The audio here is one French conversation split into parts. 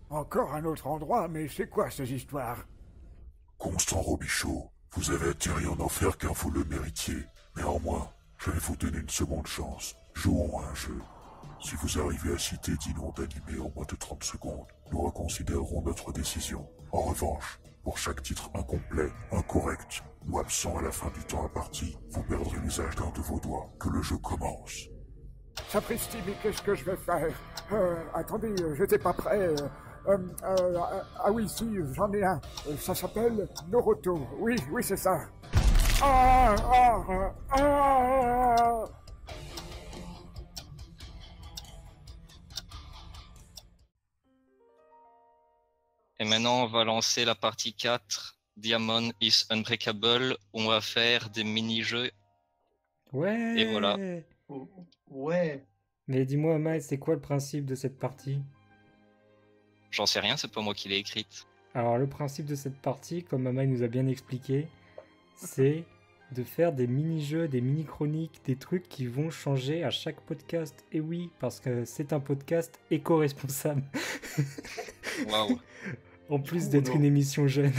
Encore un autre endroit, mais c'est quoi ces histoires? Constant Robichaud, vous avez atterri en enfer car vous le méritiez. Néanmoins, je vais vous donner une seconde chance. Jouons à un jeu. Si vous arrivez à citer 10 noms d'animés en moins de 30 secondes, nous reconsidérerons notre décision. En revanche, pour chaque titre incomplet, incorrect ou absent à la fin du temps imparti, vous perdrez l'usage d'un de vos doigts. Que le jeu commence. Sapristi, mais qu'est-ce que je vais faire? Attendez, j'étais pas prêt. Ah oui, si, j'en ai un. Ça s'appelle Noroto. Oui, c'est ça. Ah, ah, ah. Et maintenant, on va lancer la partie 4, Diamond is Unbreakable, où on va faire des mini-jeux. Ouais. Et voilà. Ouais. Mais dis-moi, Maël, c'est quoi le principe de cette partie? J'en sais rien, c'est pas moi qui l'ai écrite. Alors, le principe de cette partie, comme Amaï nous a bien expliqué, c'est de faire des mini-jeux, des mini-chroniques, des trucs qui vont changer à chaque podcast. Et oui, parce que c'est un podcast éco-responsable. Waouh. En plus d'être une émission jeune.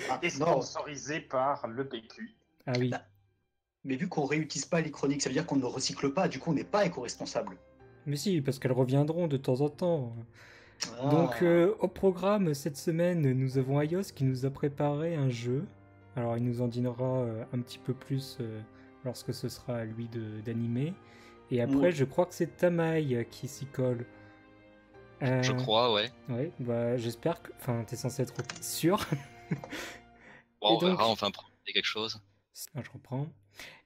Non. Et sponsorisé par le PQ. Ah oui. Mais vu qu'on réutilise pas les chroniques, ça veut dire qu'on ne recycle pas, du coup on n'est pas éco-responsable. Mais si, parce qu'elles reviendront de temps en temps. Ah. Donc, au programme, cette semaine, nous avons Ayos qui nous a préparé un jeu. Alors, il nous en dira un petit peu plus lorsque ce sera à lui d'animer. Et après, je crois que c'est Tamaï qui s'y colle. Je crois, ouais. Ouais, bah j'espère que... Enfin, t'es censé être sûr. Bon, on verra, enfin, proposer quelque chose. Ah, je reprends.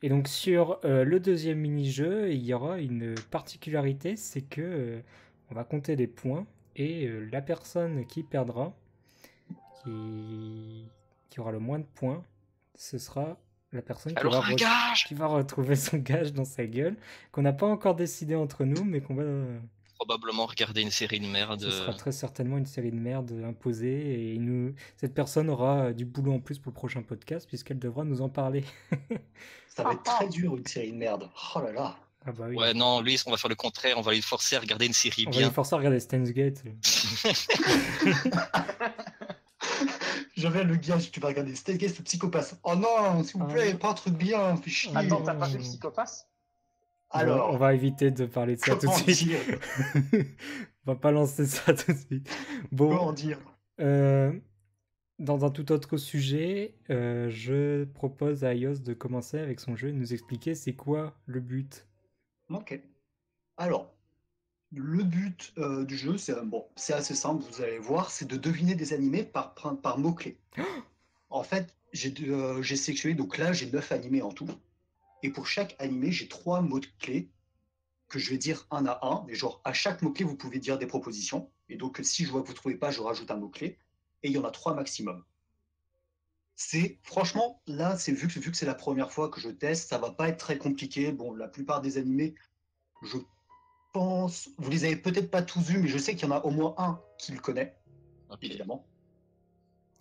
Et donc, sur le deuxième mini-jeu, il y aura une particularité, c'est que on va compter des points. Et la personne qui perdra, qui aura le moins de points, ce sera la personne qui va retrouver son gage dans sa gueule, qu'on n'a pas encore décidé entre nous, mais qu'on va... Probablement regarder une série de merde. Ce sera très certainement une série de merde imposée, et cette personne aura du boulot en plus pour le prochain podcast, puisqu'elle devra nous en parler. Ça va être très dur, une série de merde. Oh là là. Ah bah oui. Ouais, non, lui, on va faire le contraire, on va lui forcer à regarder une série bien. On va lui forcer à regarder Steins Gate. J'avais le gage, tu vas regarder Steins Gate, le psychopathe. Oh non, s'il vous plaît, pas un truc bien, fais chier. Attends, t'as pas vu Psychopathe? Alors, bon, on va éviter de parler de ça tout de suite. On va pas lancer ça tout de suite. Bon, comment dire dans un tout autre sujet, je propose à Ayos de commencer avec son jeu et de nous expliquer c'est quoi le but. Ok. Alors, le but du jeu, c'est assez simple, vous allez voir, c'est de deviner des animés par mots-clés. En fait, j'ai sélectionné, donc là, j'ai 9 animés en tout. Et pour chaque animé, j'ai 3 mots-clés que je vais dire un à un. Mais genre, à chaque mot-clé, vous pouvez dire des propositions. Et donc, si je vois que vous ne trouvez pas, je rajoute un mot-clé. Et il y en a 3 maximum. Franchement, là, vu que c'est la première fois que je teste, ça va pas être très compliqué. Bon, la plupart des animés, je pense, vous les avez peut-être pas tous vus, mais je sais qu'il y en a au moins un qui le connaît, évidemment.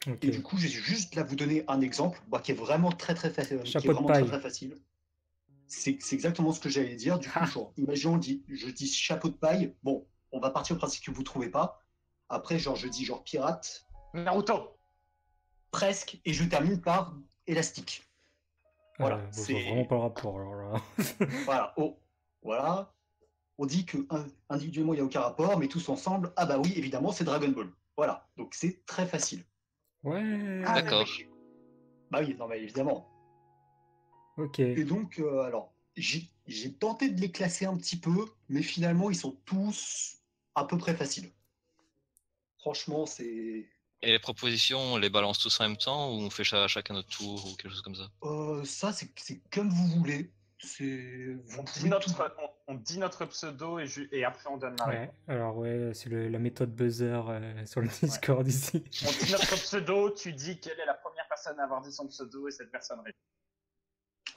Okay. Et du coup, je vais juste là vous donner un exemple qui est vraiment très facile. Très facile. C'est exactement ce que j'allais dire. Du coup, genre, imaginons, je dis chapeau de paille. Bon, on va partir au principe que vous trouvez pas. Après, genre, je dis genre pirate. Naruto. Presque. Et je termine par élastique. Voilà. C'est vraiment pas le rapport. Alors là. Voilà. Voilà. On dit que individuellement, il n'y a aucun rapport, mais tous ensemble, ah bah oui, évidemment, c'est Dragon Ball. Voilà. Donc, c'est très facile. Ouais. D'accord. Bah oui, non, mais évidemment. Ok. Et donc, alors, j'ai tenté de les classer un petit peu, mais finalement, ils sont tous à peu près faciles. Franchement, c'est... Et les propositions, on les balance tous en même temps ou on fait chacun notre tour ou quelque chose comme ça? Ça, c'est comme vous voulez. On dit notre pseudo et après on donne la réponse. Alors ouais, c'est la méthode buzzer sur le Discord ici. On dit notre pseudo, tu dis quelle est la première personne à avoir dit son pseudo et cette personne répond.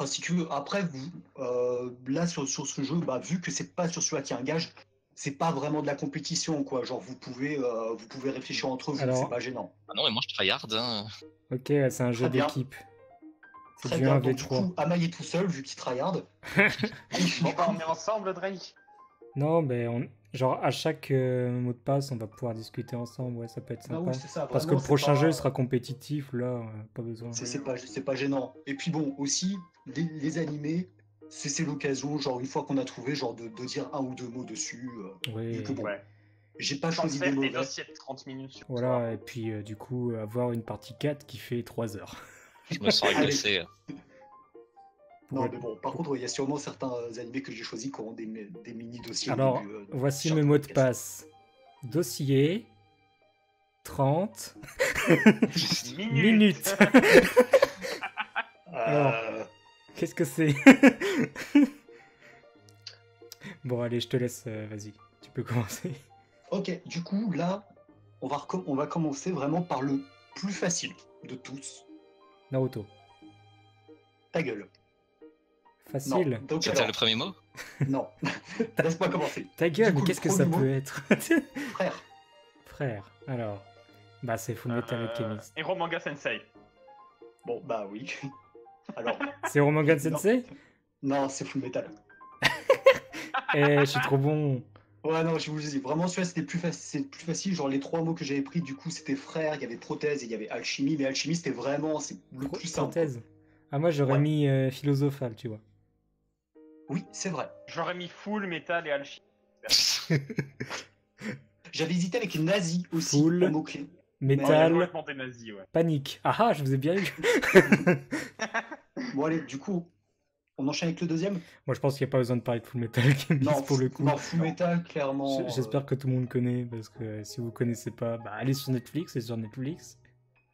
Si tu veux, après, là sur ce jeu, vu que c'est pas sur celui-là qui est un gage, c'est pas vraiment de la compétition, quoi. Genre, vous pouvez réfléchir entre vous, c'est pas gênant. Ah non, mais moi je tryhard. Hein. Ok, c'est un jeu d'équipe. Très bien, donc du coup, Amaï est tout seul, vu qu'il tryhard. Bon, on est ensemble, Drake. Non, mais Genre, à chaque mot de passe, on va pouvoir discuter ensemble. Ouais, ça peut être Ah sympa. oui, c'est ça. Parce que vraiment, le c'est prochain pas- jeu il sera compétitif, là, pas besoin. C'est pas gênant. Et puis bon, aussi, les animés, c'est l'occasion, genre une fois qu'on a trouvé, genre de dire un ou deux mots dessus. Oui. Vu que bon, Ouais. j'ai pas Sans choisi faire des des mauvais. dossiers de 30 minutes sur toi. Voilà, et puis du coup, avoir une partie 4 qui fait 3 heures. Je me sens agressé. Non, mais bon, par contre, il y a sûrement certains animés que j'ai choisis qui auront des mini-dossiers. Alors, au début, voici sur mes le mots de podcast. passe. Dossier 30 Minutes. minutes. Qu'est-ce que c'est? Bon, allez, je te laisse, vas-y, tu peux commencer. Ok, du coup, là, on va commencer vraiment par le plus facile de tous. Naruto. Ta gueule. Facile. Non, donc C'était alors, le premier mot? non. Laisse-moi commencer. Ta gueule, Du mais coup, qu'est-ce le que ça premier peut mot- être? Frère, Frère, alors. Bah, c'est Fullmetal Alchemist. Hero Manga Sensei. bon, bah oui. Alors, C'est Romangan Non. Sensei? non, c'est Full Metal. Eh, je suis trop bon. Ouais, non, je vous le dis, vraiment, celui-là, c'est le plus facile. Genre, les trois mots que j'avais pris, du coup, c'était frère, il y avait prothèse et il y avait alchimie. Mais alchimie, c'était vraiment c'est le plus simple. Synthèse. Ah, moi, j'aurais Ouais. mis philosophal, tu vois. Oui, c'est vrai. J'aurais mis Full Metal et Alchimie. J'avais hésité avec nazi aussi, Full. en mot-clé. Ouais, Métal, complètement des nazis, ouais. panique. Ah ah, je vous ai bien eu. Bon, allez, du coup, on enchaîne avec le deuxième. Moi, je pense qu'il n'y a pas besoin de parler de Fullmetal Alchemist pour le coup. Non, Full Metal, clairement. J'espère que tout le monde connaît, parce que si vous connaissez pas, bah, allez sur Netflix, c'est sur Netflix.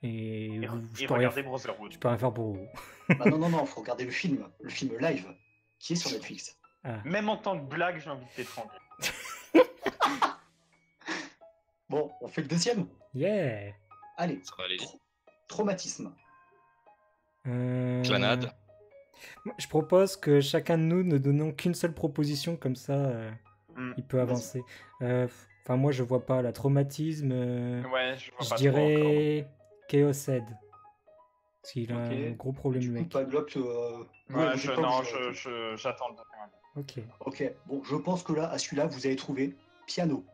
Et, Et, je et peux rien, regardez Brotherhood. je peux rien faire pour vous. Bah non, faut regarder le film live, qui est sur Netflix. Ah. Même en tant que blague, j'ai envie de t'étrangler. Bon, on fait le deuxième. Yeah. Allez, Ça va aller. traumatisme. Clanade. Je propose que chacun de nous ne donnons qu'une seule proposition, comme ça, il peut Vas-y. avancer. Enfin, moi, je vois pas la traumatisme. Ouais, je vois Je pas dirais Chaos Head. Parce qu'il a Ok. un gros problème, Du le coup, mec. pas Glock. trop, encore. ouais, Ouais, j'ai pas obligé. j'attends le deuxième. Ok. Ok, bon, je pense que là, à celui-là, vous avez trouvé piano.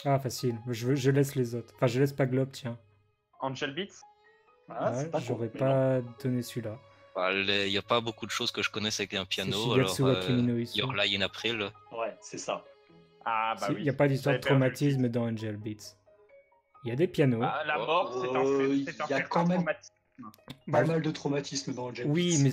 Ah, facile. Je laisse les autres. Enfin, je laisse pas Globe, tiens. Angel Beats. Ah, Ouais, c'est pas con, j'aurais mais pas donné celui-là. Bah, il n'y a pas beaucoup de choses que je connaisse avec un piano. C'est Alors, Shigatsu wa Kimi no Iso. Your Lie in April. non. Ouais, c'est ça. Ah bah Il oui. n'y a pas d'histoire de J'avais perdu le traumatisme dans Angel Beats. Il y a des pianos. Bah, la mort, c'est un il c'est un y a certain quand même- traumatisme. Bah, Pas mal de traumatisme dans le Jet oui, Beats. mais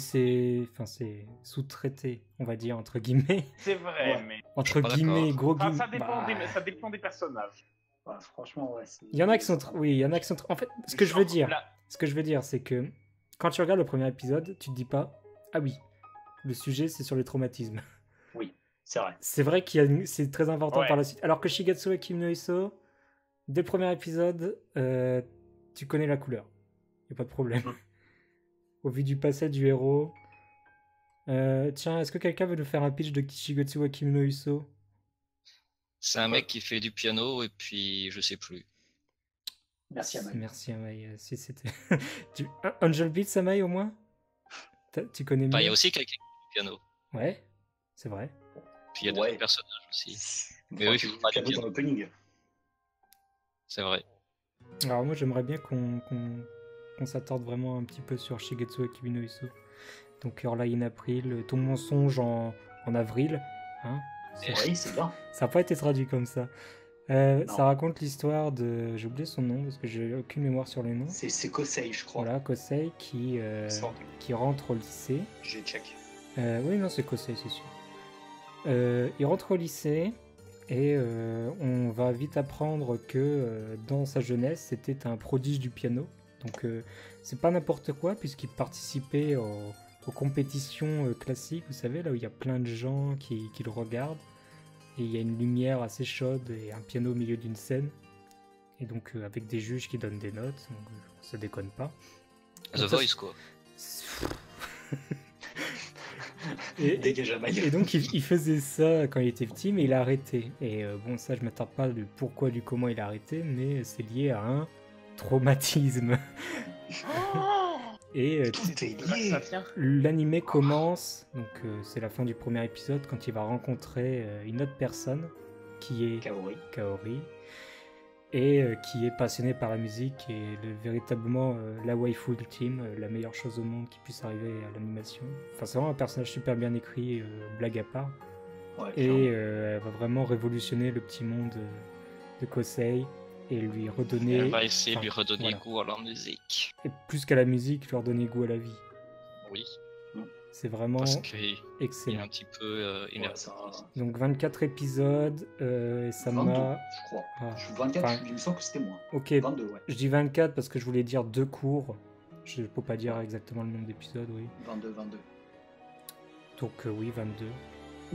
c'est sous-traité, on va dire, entre guillemets. C'est vrai, Ouais. mais. Entre pas guillemets, d'accord. gros Enfin, guillemets. ça dépend des personnages. Ouais, franchement, ouais. Il y en a qui sont... Oui, il y en a qui sont... En fait, ce que je veux Genre, dire, là- c'est que quand tu regardes le premier épisode, tu te dis pas, ah oui, le sujet c'est sur les traumatismes. C'est vrai. C'est vrai c'est très important Ouais. par la suite. Alors que Shigatsu wa Kimi no Iso, dès le premier épisode, tu connais la couleur. Y a pas de problème. Au vu du passé du héros. Tiens, est-ce que quelqu'un veut nous faire un pitch de Shigatsu wa Kimi no Iso? C'est un mec qui fait du piano et puis je sais plus. Merci, Amaï. Merci Amaï. Si c'était... Angel Beats, Amaï, au moins? Tu connais Enfin, il y mieux? a aussi quelqu'un qui fait du piano. Ouais, c'est vrai. Puis il y a Ouais. d'autres personnages aussi. Mais oui, oui, je tu joue pas du piano piano. dans l'opening. C'est vrai. Alors moi j'aimerais bien qu'on s'attarde vraiment un petit peu sur Shigetsu wa Kimi no Iso. Donc Your Lie in April, ton mensonge en avril. Hein, Oui, c'est bien. ça n'a pas été traduit comme ça. Non. Ça raconte l'histoire de... J'ai oublié son nom parce que j'ai aucune mémoire sur les noms. C'est Kosei, je crois. Voilà, Kosei qui rentre au lycée. J'ai check. Oui, non, c'est Kosei, c'est sûr. Il rentre au lycée et on va vite apprendre que dans sa jeunesse, c'était un prodige du piano. Donc, c'est pas n'importe quoi, puisqu'il participait aux compétitions classiques, vous savez, là où il y a plein de gens qui le regardent. Et il y a une lumière assez chaude et un piano au milieu d'une scène. Et donc, avec des juges qui donnent des notes, donc, ça déconne pas. The Donc, ça, Voice, quoi. Dégage Amaï. Et donc il faisait ça quand il était petit, mais il a arrêté. Et bon, ça je m'attarde pas du pourquoi, du comment il a arrêté, mais c'est lié à un traumatisme. Et Tout est C'est là que lié. ça tient. l'animé commence, donc c'est la fin du premier épisode, quand il va rencontrer une autre personne. qui est Kaori. Kaori, et qui est passionnée par la musique et véritablement la waifu ultime, la meilleure chose au monde qui puisse arriver à l'animation. Enfin, c'est vraiment un personnage super bien écrit, blague à part. Ouais, Et elle va vraiment révolutionner le petit monde de Kosei et lui redonner... Elle va essayer de lui enfin, redonner voilà. goût à la musique. Et plus qu'à la musique, leur donner goût à la vie. Oui, C'est vraiment parce qu'il est excellent. un petit peu Ouais, énervé. ça... Donc 24 épisodes, et ça 22, m'a... je crois. Ah, 24, enfin, il me semble que c'était moins. ok, 22, ouais. je dis 24 parce que je voulais dire 2 cours. Je peux pas dire exactement le nombre d'épisodes, oui. 22. Donc oui, 22.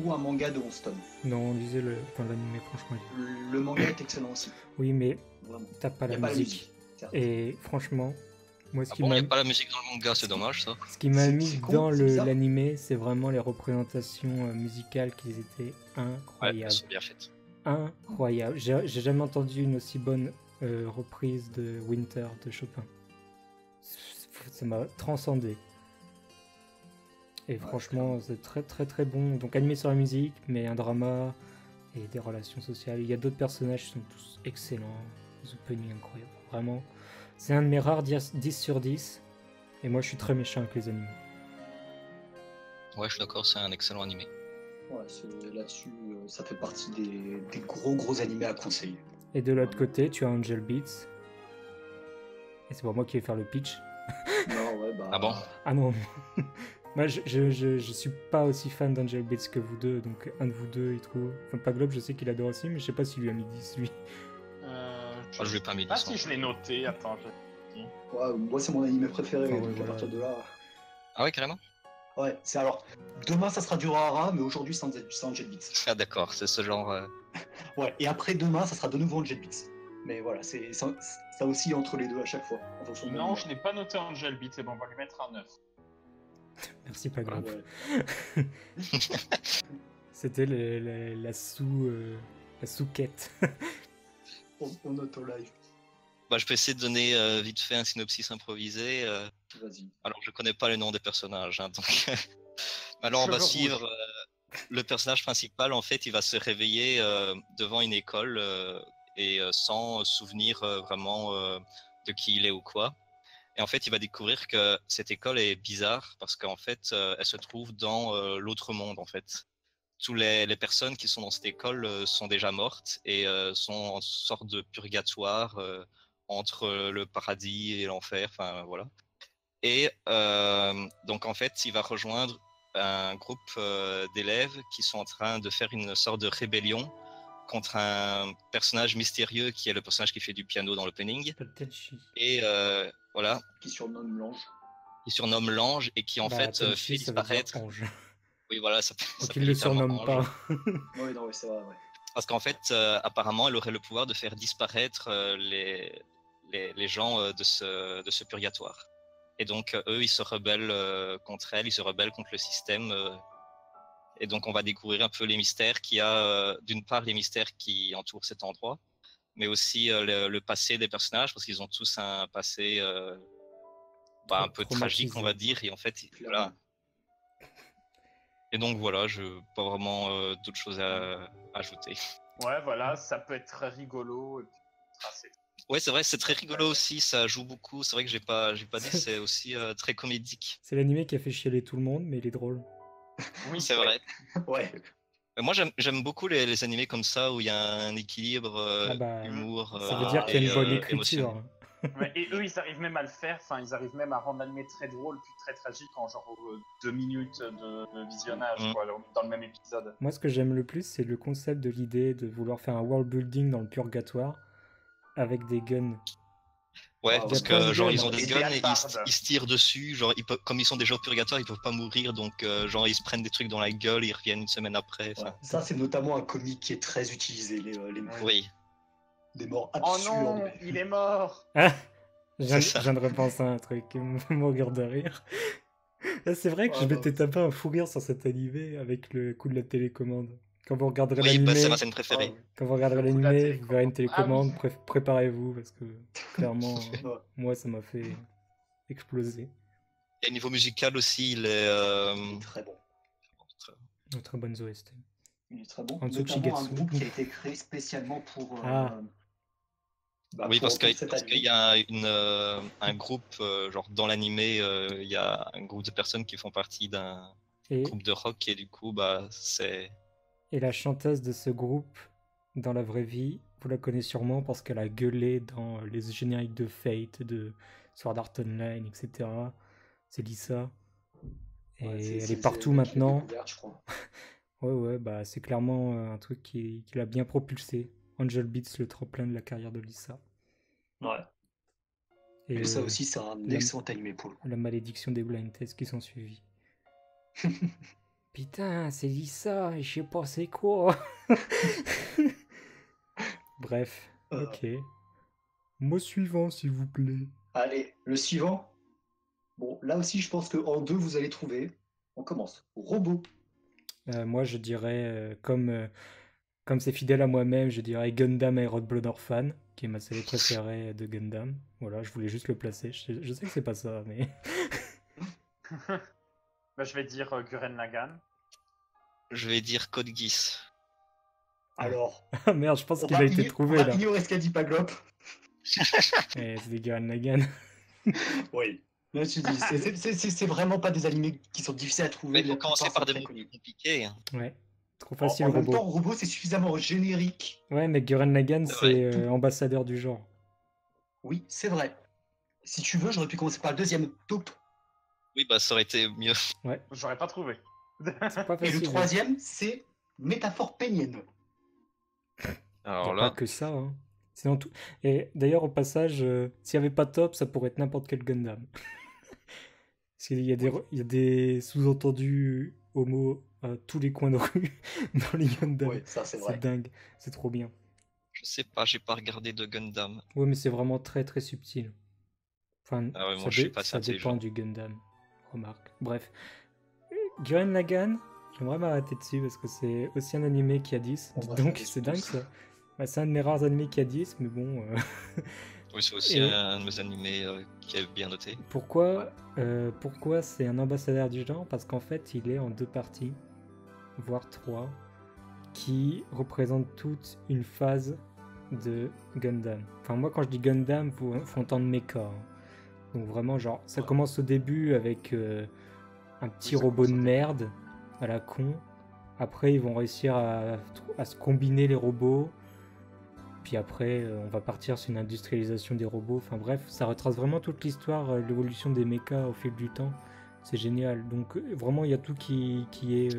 Ou un manga de 11 tomes. Non, lisez l'anime, franchement. Le manga est excellent aussi. Oui, mais Vraiment. t'as pas Il n'y la a pas la musique. musique. certes. Et franchement, moi, ce Ah qui bon, il m'a n'y a pas la musique dans le manga, c'est dommage ça. ce qui m'a C'est mis con, dans c'est bizarre. l'animé, c'est vraiment les représentations musicales qui étaient Ouais, incroyables. elles sont bien faites. Incroyables. J'ai jamais entendu une aussi bonne reprise de Winter de Chopin. Ça m'a transcendé. Et franchement, c'est très très très bon. Donc animé sur la musique, mais un drama et des relations sociales. Il y a d'autres personnages qui sont tous excellents. Des openings incroyables. Vraiment, c'est un de mes rares 10 sur 10. Et moi, je suis très méchant avec les animés. Ouais, je suis d'accord, c'est un excellent animé. Ouais, là-dessus, ça fait partie des gros animés à conseiller. Et de l'autre côté, tu as Angel Beats. Et c'est pour moi qui vais faire le pitch. Non, ouais, bah... Ah bon Ah non. Moi, je suis pas aussi fan d'Angel Beats que vous deux, donc un de vous deux, il trouve... Enfin, pas Globe, je sais qu'il adore aussi, mais je sais pas s'il lui a mis 10, lui. Je lui ai pas mis Ah 10. si, je l'ai noté, attends. Ouais, moi, c'est mon animé préféré, Ah ouais, donc voilà. à partir de là... Ah ouais, carrément. Ouais, c'est alors... Demain, ça sera du Rara, mais aujourd'hui, c'est Angel Beats. Ah d'accord, c'est ce genre... Ouais, et après, demain, ça sera de nouveau Angel Beats. Mais voilà, ça oscille entre les deux à chaque fois, en fonction de Non, je n'ai pas noté Angel Beat, et bon, on va lui mettre un 9. Merci, pas Globe. Ouais. C'était la sous-quête. On note au live. Bah, je peux essayer de donner vite fait un synopsis improvisé. Vas-y. Alors, je connais pas les noms des personnages, hein, donc... Alors, on va Cheveux suivre rouges. le personnage principal. En fait, il va se réveiller devant une école et sans souvenir vraiment de qui il est ou quoi. Et en fait, il va découvrir que cette école est bizarre parce qu'en fait, elle se trouve dans l'autre monde, en fait. Toutes les personnes qui sont dans cette école sont déjà mortes et sont en sorte de purgatoire entre le paradis et l'enfer, enfin voilà. Et donc en fait, il va rejoindre un groupe d'élèves qui sont en train de faire une sorte de rébellion contre un personnage mystérieux qui est le personnage qui fait du piano dans l'opening. Et voilà, Qui surnomme l'ange. il surnomme l'ange et qui en fait fait Tenchi, ça veut dire disparaître. ange. Oui, voilà, ça Donc fait il le littéralement surnomme ange. pas. Ouais, non, ouais, c'est vrai, ouais. Parce qu'en fait, apparemment, elle aurait le pouvoir de faire disparaître les gens de ce purgatoire. Et donc, eux, ils se rebellent contre elle, ils se rebellent contre le système. Et donc, on va découvrir un peu les mystères qu'il y a, d'une part, les mystères qui entourent cet endroit, mais aussi le passé des personnages, parce qu'ils ont tous un passé un peu tragique, on va dire. Et en fait, voilà. Et donc, voilà, je n'ai pas vraiment d'autres choses à ajouter. Ouais, voilà, ça peut être très rigolo. Et puis, c'est... Ouais, c'est vrai, c'est très rigolo aussi, ça joue beaucoup. C'est vrai que j'ai pas dit, c'est aussi très comédique. C'est l'animé qui a fait chialer tout le monde, mais il est drôle. Oui, c'est vrai. Ouais. Mais moi, j'aime beaucoup les animés comme ça où il y a un équilibre, humour. Ça veut dire qu'il y a une bonne émotion. écriture. Ouais, et eux, ils arrivent même à le faire. Enfin, ils arrivent même à rendre l'animé très drôle puis très tragique en genre 2 minutes de visionnage, quoi, dans le même épisode. Moi, ce que j'aime le plus, c'est le concept de l'idée de vouloir faire un world building dans le purgatoire avec des guns. Ouais, Ah, parce il y a plein que de genre guns. ils ont des Et guns des et hallebardes. ils se tirent dessus, genre comme ils sont déjà au purgatoire, ils peuvent pas mourir, donc genre ils se prennent des trucs dans la gueule, et ils reviennent une semaine après. Ouais. Enfin, Ça, c'est notamment un comique qui est très utilisé, les oui. des morts Oh absurdes. non, il est mort. Ah, je C'est ça. viens de repenser à un truc qui me mourir de rire. Ah, c'est vrai que je m'étais tapé un fou rire sur cet animé avec le coup de la télécommande. Quand vous regarderez Oui, l'animé, c'est ma scène préférée. quand vous regarderez Le coup de la l'animé, vous verrez une télécommande. télécommande. Préparez-vous parce que clairement, Ouais. moi, ça m'a fait exploser. Et niveau musical aussi, il est Très bon. Une très bonne OST. Il est très bon. En dessous de Notamment un Shigetsu. groupe qui a été créé spécialement pour. Ah. Oui, parce pour cet qu'il anime. y a un groupe, genre dans l'animé, il y a un groupe de personnes qui font partie d'un Et, groupe de rock et du coup, bah, c'est. et la chanteuse de ce groupe, dans la vraie vie, vous la connaissez sûrement parce qu'elle a gueulé dans les génériques de Fate, de Sword Art Online, etc. C'est Lisa. Et Ouais, elle c'est est partout elle qui l'a maintenant. découverte, je crois. Ouais, bah c'est clairement un truc qui l'a bien propulsé. Angel Beats, le tremplin de la carrière de Lisa. Ouais. Et Mais ça aussi, c'est un la- excellent animé pour le coup. la malédiction des blind tests qui sont suivis. Putain, c'est Lisa, et je sais pas c'est quoi. Bref, Euh. ok. Mot suivant, s'il vous plaît. Allez, le suivant. Bon, là aussi, je pense qu'en deux, vous allez trouver. On commence. Robot. Moi, je dirais, comme c'est fidèle à moi-même, je dirais Gundam Iron Blood Orphan, qui est ma série préférée de Gundam. Voilà, je voulais juste le placer. Je sais que c'est pas ça, mais. Bah, je vais dire Gurren Lagann. Je vais dire Code Geass. Alors, Ah merde, je pense on qu'il va, a été on trouvé va là. ignorer ce qu'a dit Paglop. Eh, c'est des Gurren Lagann. Oui. Là, je te dis, c'est vraiment pas des animés qui sont difficiles à trouver. Mais il faut la commencer plupart par des sont mots très plus connus. compliqués. Hein. Ouais, trop En facile, même robot. temps, Robot, c'est suffisamment générique. Ouais, mais Gurren Lagann, C'est c'est vrai. ambassadeur du genre. Oui, c'est vrai. Si tu veux, j'aurais pu commencer par le deuxième, Taupe. Oui, bah, ça aurait été mieux. Ouais, J'aurais pas trouvé. c'est pas Et le facile. troisième, c'est Métaphore pénienne. Il n'y Alors a là, pas que ça. Hein. C'est dans tout. Et d'ailleurs, au passage, s'il n'y avait pas Top, ça pourrait être n'importe quel Gundam. Parce qu'il y a il y a des sous-entendus homo à tous les coins de rue dans les Gundam. Oui, ça, c'est C'est vrai. dingue, c'est trop bien. je sais pas, j'ai pas regardé de Gundam. Ouais, mais c'est vraiment très très subtil. Enfin, Ah ouais, moi ça, je suis pas assez ça dépend intelligent. du Gundam. Remarque. Bref. Gurren Lagann, j'aimerais m'arrêter dessus parce que c'est aussi un animé qui a 10. On Dites va donc, changer c'est de dingue pouce. ça. Bah, c'est un de mes rares animés qui a 10, mais bon. Oui, c'est aussi Et- un de mes animés qui est bien noté. Pourquoi, pourquoi c'est un ambassadeur du genre? Parce qu'en fait, il est en 2 parties, voire 3, qui représentent toute une phase de Gundam. Enfin, moi, quand je dis Gundam, faut entendre mecha. Hein. Donc vraiment, genre, ça Ouais. commence au début avec un petit Oui, ça robot de commence au début. merde à la con. Après, ils vont réussir à se combiner les robots. Puis après, on va partir sur une industrialisation des robots. Enfin bref, ça retrace vraiment toute l'histoire, l'évolution des mechas au fil du temps. C'est génial. Donc vraiment, il y a tout qui est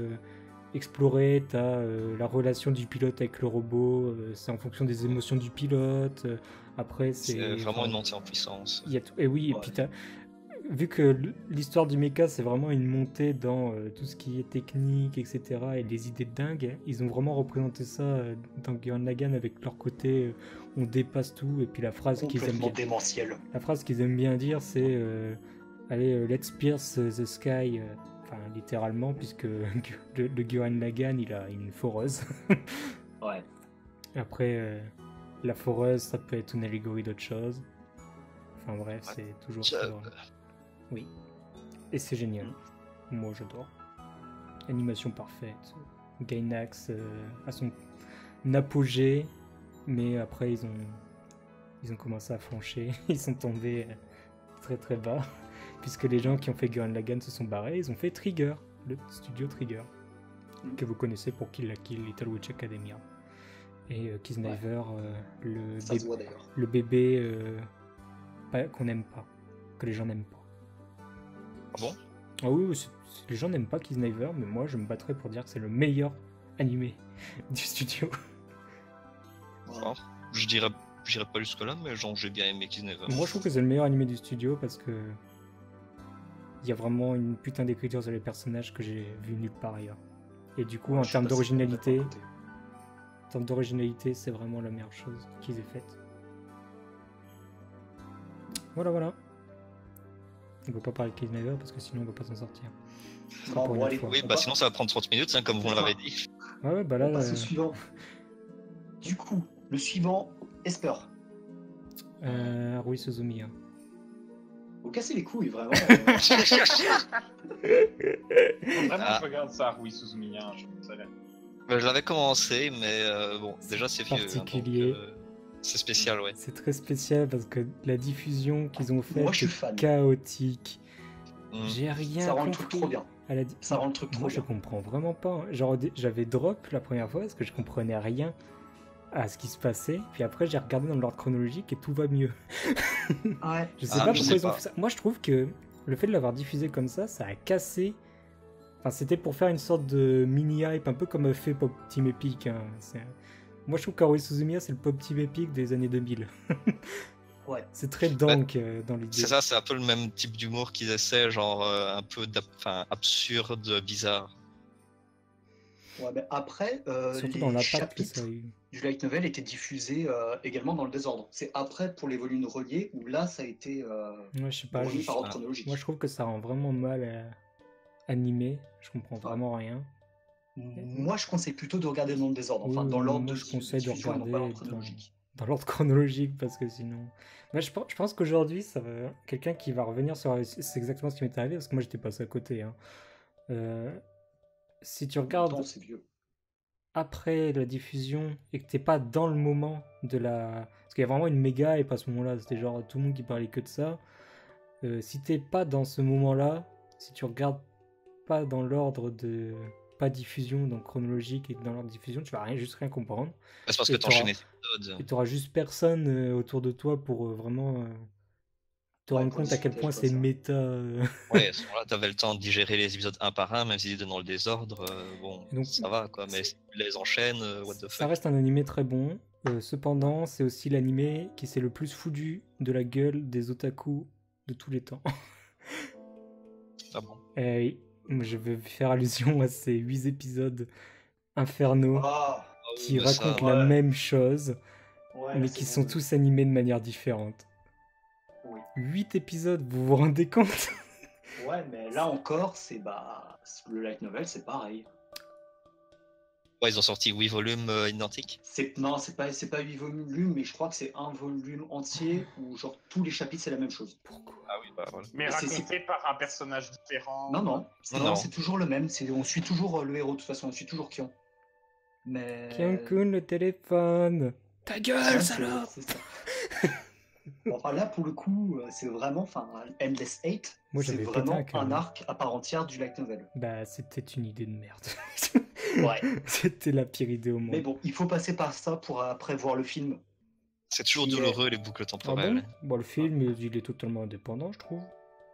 exploré. T'as la relation du pilote avec le robot. C'est en fonction des émotions du pilote. Après, C'est vraiment une montée en puissance. il y a tout. Et oui, Ouais. et puis vu que l'histoire du mecha, c'est vraiment une montée dans tout ce qui est technique, etc. et les idées de dingue, ils ont vraiment représenté ça dans Gurren Lagann avec leur côté on dépasse tout. Et puis la phrase qu'ils aiment Complètement bien, démentiel. dire, c'est allez, let's pierce the sky. Enfin, littéralement, puisque le Gurren Lagann, il a une foreuse. Ouais. Après, la foreuse, ça peut être une allégorie d'autre chose. Enfin bref, Ouais. c'est toujours Job. très drôle. Oui. Et c'est génial. Moi, j'adore. Animation parfaite. Gainax à son apogée, mais après, ils ont commencé à flancher. Ils sont tombés très très bas, puisque les gens qui ont fait Gurren Lagann se sont barrés. Ils ont fait Trigger, le studio Trigger, que vous connaissez pour Kill la Kill, Little Witch Academia. Et Kisniver, Ça se voit d'ailleurs. le bébé qu'on n'aime pas, que les gens n'aiment pas. Ah bon? Ah oui, les gens n'aiment pas Kisniver, mais moi je me battrais pour dire que c'est le meilleur animé du studio. Alors, je dirais pas jusque-là, mais genre j'ai bien aimé Kisnever. Moi je trouve que c'est le meilleur animé du studio parce que il y a vraiment une putain d'écriture sur les personnages que j'ai vu nulle part ailleurs. Et du coup, en termes d'originalité, c'est vraiment la meilleure chose qu'ils aient faite. Voilà. On peut pas parler de Kisniver parce que sinon on va pas s'en sortir. Ce sera Non, pour bon, une allez, fois. Oui, bah sinon ça va prendre 30 minutes, hein, comme vous C'est l'avez ça. dit. Ouais, bah là, On passe au suivant. Du coup, le suivant, Esper. Rui Suzumiya. Vous cassez les couilles, vraiment. Vraiment, Ah. je regarde ça, Rui Suzumiya. Je trouve ça là. Je l'avais commencé, mais bon, déjà c'est vieux. particulier. C'est spécial, ouais. C'est très spécial parce que la diffusion qu'ils ont faite Moi, je suis est fan. chaotique. Mm. J'ai rien Ça rend compris. le truc trop bien. Ça rend le truc trop Moi, je bien. comprends vraiment pas. Genre, j'avais drop la première fois parce que je comprenais rien à ce qui se passait. Puis après, j'ai regardé dans l'ordre chronologique et tout va mieux. Ouais. Je sais Ah, pas je pourquoi sais ils ont pas. fait ça. Moi, je trouve que le fait de l'avoir diffusé comme ça a cassé. Enfin, c'était pour faire une sorte de mini-hype, un peu comme a fait Pop Team Epic. Hein. Moi, je trouve qu'Haruhi Suzumiya, c'est le Pop Team Epic des années 2000. Ouais. C'est très dank dans l'idée. C'est ça, c'est un peu le même type d'humour qu'ils essaient, genre un peu absurde, bizarre. Ouais, mais après, Surtout dans les l'impact que ça chapitres a eu. du light novel étaient diffusés également dans le désordre. C'est après, pour les volumes reliés, où là, ça a été Moi, je sais pas. remis par ordre chronologique. Moi, je trouve que ça rend vraiment mal animé. Je comprends vraiment rien. Moi, je conseille plutôt de regarder dans le désordre, enfin dans l'ordre de je conseille de diffusion et non pas regarder l'ordre chronologique. dans l'ordre chronologique parce que sinon. Moi, je pense qu'aujourd'hui, ça va. Quelqu'un qui va revenir sur. C'est exactement ce qui m'est arrivé parce que moi, j'étais passé à côté. Hein. Si tu En même regardes temps, c'est vieux. après la diffusion et que t'es pas dans le moment de la. Parce qu'il y a vraiment une méga hype à ce moment-là. C'était genre tout le monde qui parlait que de ça. Si t'es pas dans ce moment-là, si tu regardes pas dans l'ordre de. Pas diffusion, donc chronologique et dans l'ordre de diffusion, tu vas juste rien comprendre. C'est parce Et que t'enchaînes les épisodes. Et t'auras juste personne autour de toi pour vraiment te rendre pour compte à quel discuter point avec toi, c'est ça. méta. Ouais, à ce moment-là, t'avais le temps de digérer les épisodes un par un, même s'ils étaient dans le désordre. Bon, Donc, ça va, quoi. Mais si tu les enchaînes, what the Ça fuck. reste un animé très bon. Cependant, c'est aussi l'animé qui s'est le plus foutu de la gueule des otaku de tous les temps. Ah bon. Et je vais faire allusion à ces 8 épisodes infernaux Ah, qui mais ça, racontent ouais. la même chose, ouais, mais là, qui c'est sont bon. tous animés de manière différente. Oui. 8 épisodes, vous vous rendez compte? Ouais, mais là encore, le light novel, c'est pareil. Ouais, ils ont sorti 8 volumes identiques. Non, c'est pas 8 volumes, mais je crois que c'est un volume entier où genre tous les chapitres c'est la même chose. Pourquoi? Ah oui, bah voilà. Mais Et raconté par un personnage différent. Non, Non. c'est toujours le même. On suit toujours le héros de toute façon, on suit toujours Kion. Mais Kion-kun, le téléphone! Ta gueule, ouais, salope! c'est ça. Bon, enfin, là, pour le coup, c'est vraiment, Endless Eight, Moi, c'est j'avais pété vraiment un câble. un arc à part entière du light novel. Bah, c'était une idée de merde. Ouais. C'était la pire idée au monde. Mais bon, il faut passer par ça pour après voir le film. C'est toujours Qui est- douloureux, les boucles Ah temporelles. bon, le film, il est totalement indépendant, je trouve.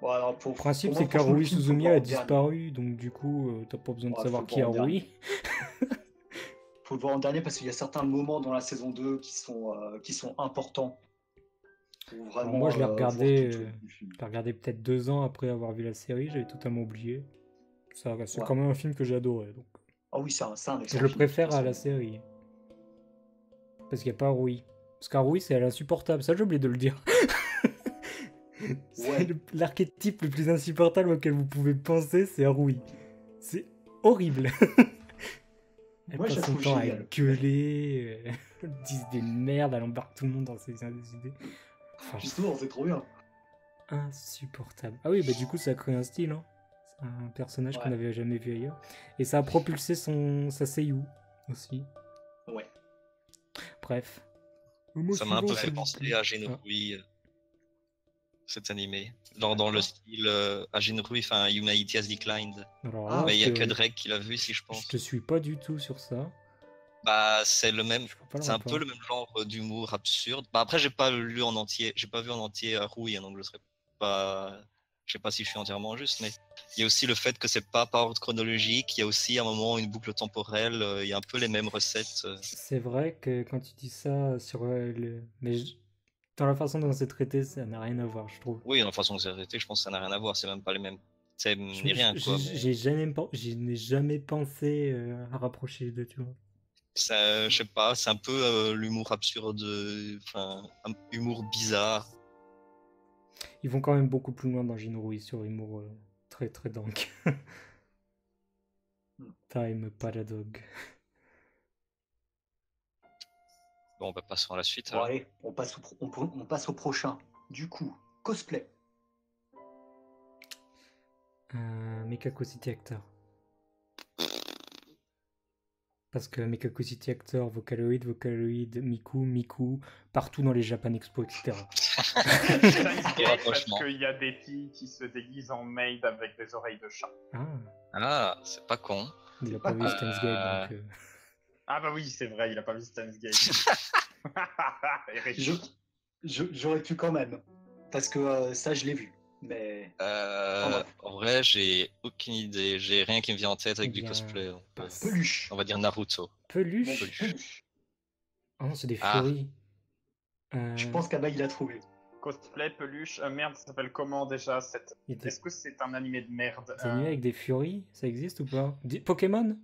Bon, alors, Le principe, pour c'est moi, franchement, le qu'Haruhi film, faut le Suzumiya voir a en dernier. disparu, donc du coup, t'as pas besoin de Ouais, savoir faut qui est le voir en Haruhi. Faut le voir en dernier parce qu'il y a certains moments dans la saison 2 qui sont importants. Pour Alors vraiment, moi, je l'ai voir regardé, tout le film. je l'ai regardé peut-être 2 ans après avoir vu la série, j'avais totalement oublié. C'est Ouais. quand même un film que j'ai adoré, donc. Ah oui, c'est un excellent Je le film, préfère de à toute la façon. série. Parce qu'il n'y a pas Haruhi. Parce qu'Haruhi, c'est insupportable, ça j'ai oublié de le dire. C'est Ouais. l'archétype le plus insupportable auquel vous pouvez penser, c'est Haruhi. C'est horrible. Elle Moi, je passe la son trouve temps à géniale. gueuler, elle dit des merdes, elle embarque tout le monde dans ses idées. Enfin, Justement, c'est trop bien. insupportable. Ah oui, bah du coup, ça a créé un style, hein. C'est un personnage qu'on Ouais. n'avait jamais vu ailleurs. Et ça a propulsé sa seiyuu aussi. Ouais. Bref. Ça m'a un peu fait penser à Genrui, cet animé. Dans le style à Genrui, Humanity Has Declined. Alors Ah, là, Mais il y a que Drake qui l'a vu, si je je pense. te suis pas du tout sur ça. Bah, c'est le même. Je vois pas le C'est un rapport. peu le même genre d'humour absurde. Bah, après, j'ai pas lu en entier. J'ai pas vu en entier Rouille, hein, donc je serais pas. Je sais pas si je suis entièrement juste, mais il y a aussi le fait que c'est pas par ordre chronologique. Il y a aussi à un moment une boucle temporelle. Il y a un peu les mêmes recettes. C'est vrai que quand tu dis ça sur mais dans la façon dont c'est traité, ça n'a rien à voir, je trouve. Oui, dans la façon dont c'est traité, je pense que ça n'a rien à voir. C'est même pas les mêmes thèmes ni rien, quoi. Mais Je n'ai jamais pensé à rapprocher les deux, tu vois. ça, je sais pas, c'est un peu l'humour absurde, un humour bizarre. Ils vont quand même beaucoup plus loin dans Jinrui sur humour très très dank. Time Paradogue. Bon, bah, passons à la suite. Bon, alors. allez, on passe au prochain. Du coup, cosplay. Mekako City Actor. Parce que Mikaku City Actor, Vocaloid, Miku, partout dans les Japan Expo, etc. Steins Gate, parce Franchement. qu'il y a des filles qui se déguisent en maid avec des oreilles de chat. Ah, Ah, c'est pas con. il a pas vu Steins Gate, donc... Ah bah oui, c'est vrai, il a pas vu Steins Gate. Eric. J'aurais pu quand même. Parce que ça, je l'ai vu. Mais. En vrai, j'ai aucune idée. J'ai rien qui me vient en tête avec Eh du bien, cosplay. Peluche. On va dire Naruto. Peluche. Peluche. Oh non, c'est des Ah. furies. Je pense qu'Aba, il a trouvé. Cosplay, peluche, merde, ça s'appelle comment déjà cette... Il était Est-ce que c'est un animé de merde des animés avec des furies, ça existe ou pas? Pokémon?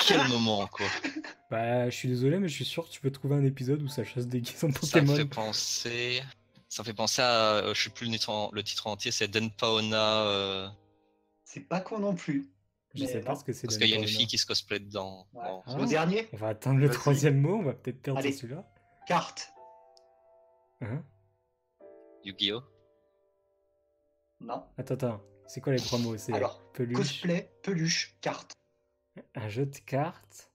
Quel moment, quoi. Bah, je suis désolé, mais je suis sûr que tu peux trouver un épisode où Sacha se déguise en Ça me Pokémon. fait penser. Ça me fait penser à. Je sais plus le titre entier, c'est Denpaona. C'est pas con non plus. Je Mais sais pas non. ce que c'est. Parce qu'il y a une Denpaona. fille qui se cosplay dedans. Ouais. Bon. Ah. Le dernier, On va atteindre le Vas-y. troisième mot, on va peut-être perdre Allez. sur celui-là. carte. Hein? Yu-Gi-Oh! Non. Attends. C'est quoi les trois mots? C'est Alors, peluche, cosplay, peluche, carte. un jeu de cartes.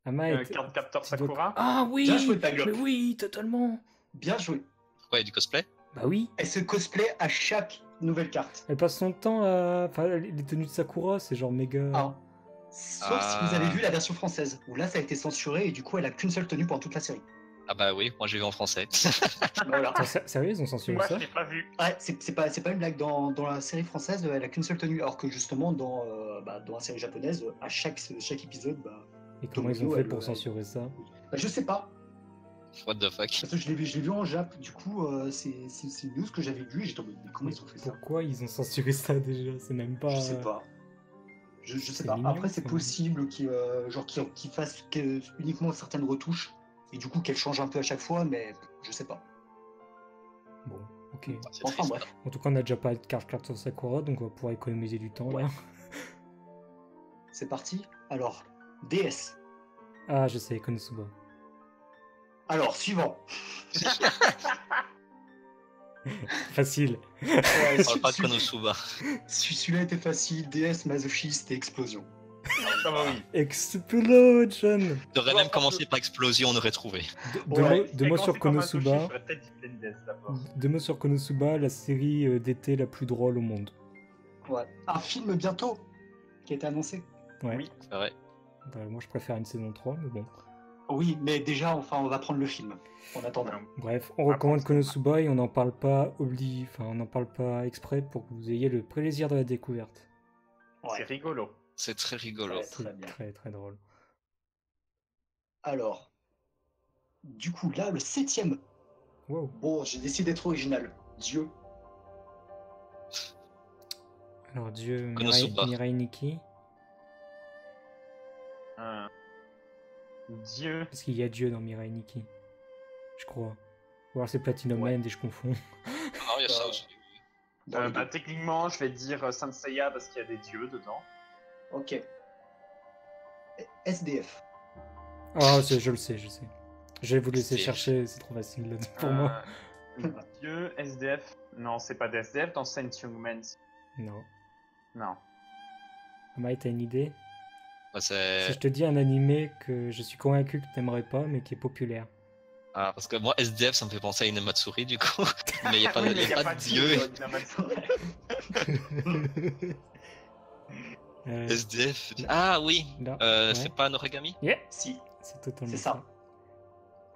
Ah, Mike, Carte capteur tu dois- Sakura. Ah oui! Bien joué, Paglock. Mais oui, totalement! Bien joué. Pourquoi il y a du cosplay? Bah oui! Elle se cosplay à chaque nouvelle carte. Elle passe son temps à. Enfin, les tenues de Sakura, c'est genre méga. Ah. Sauf si vous avez vu la version française, où là ça a été censuré et du coup elle a qu'une seule tenue pendant toute la série. Ah bah oui, moi j'ai vu en français. Voilà. Attends, sérieux, ils ont censuré Moi, ça? je l'ai pas vu. Ouais, c'est pas une blague. Dans la série française, elle a qu'une seule tenue, alors que justement dans la série japonaise, à chaque épisode, Et comment ils ont Tomoko, fait elle- pour elle- censurer ça? je sais pas, What the fuck? parce que je l'ai vu en Jap, du coup c'est une news que j'avais vue et j'étais en mode, mais comment ils ont fait ça? Pourquoi ils ont censuré ça déjà? C'est même pas. Je sais pas. Je sais c'est pas. mignon, Après c'est ça. possible qu'ils fassent uniquement certaines retouches et du coup qu'elles changent un peu à chaque fois, mais je sais pas. Bon, ok. C'est Enfin triste, bref. En tout cas, on n'a déjà pas de carte sur Sakura, donc on va pouvoir économiser du temps Ouais. là. C'est parti. Alors, DS. Ah, je sais, Konosuba. Alors, suivant. Facile. Ouais, On parle pas de Konosuba. Celui-là était facile. DS, masochiste et explosion. Ah bah oui. Explosion! T'aurais même commencé par explosion, on aurait trouvé. Ouais. Deux mots sur Konosuba. J'aurais peut-être dit Blendes d'abord. Deux mots sur Konosuba, la série d'été la plus drôle au monde. Ouais. Un film bientôt qui a été annoncé. Ouais. Oui. C'est vrai. Bah, moi, je préfère une saison 3, mais bon. Oui, mais déjà, enfin, on va prendre le film. En attendant. Bref, on recommande Après, Konosuba et on n'en parle pas on n'en parle pas exprès pour que vous ayez le plaisir de la découverte. C'est rigolo. C'est très rigolo. Ouais. C'est Très bien. très très drôle. Alors, du coup, là, le 7ème. Wow. Bon, j'ai décidé d'être original. Dieu. Alors Dieu, Konosuba. Mirai Nikki, Dieu. parce qu'il y a Dieu dans Mirai Nikki, je crois. Ou alors c'est Platinum Ouais. End et je confonds. Non, il y a ça aussi. Dans les deux. Techniquement, je vais dire Sanseiya parce qu'il y a des dieux dedans. Ok. SDF. Ah, je le sais. Je vais vous laisser C'est- chercher, c'est trop facile là, pour moi. Dieu, SDF. Non, c'est pas des SDF dans Saint Young Non. Non. Amaï, t'as une idée? Bah, Si c'est... je te dis un animé que je suis convaincu que t'aimerais pas, mais qui est populaire. Ah, parce que moi, SDF, ça me fait penser à une Matsuri, du coup. Mais il n'y a pas, Oui, il y a pas de dieu. SDF. Ah oui, là, c'est ouais. pas un origami? Yeah, Si. c'est totalement C'est ça. ça.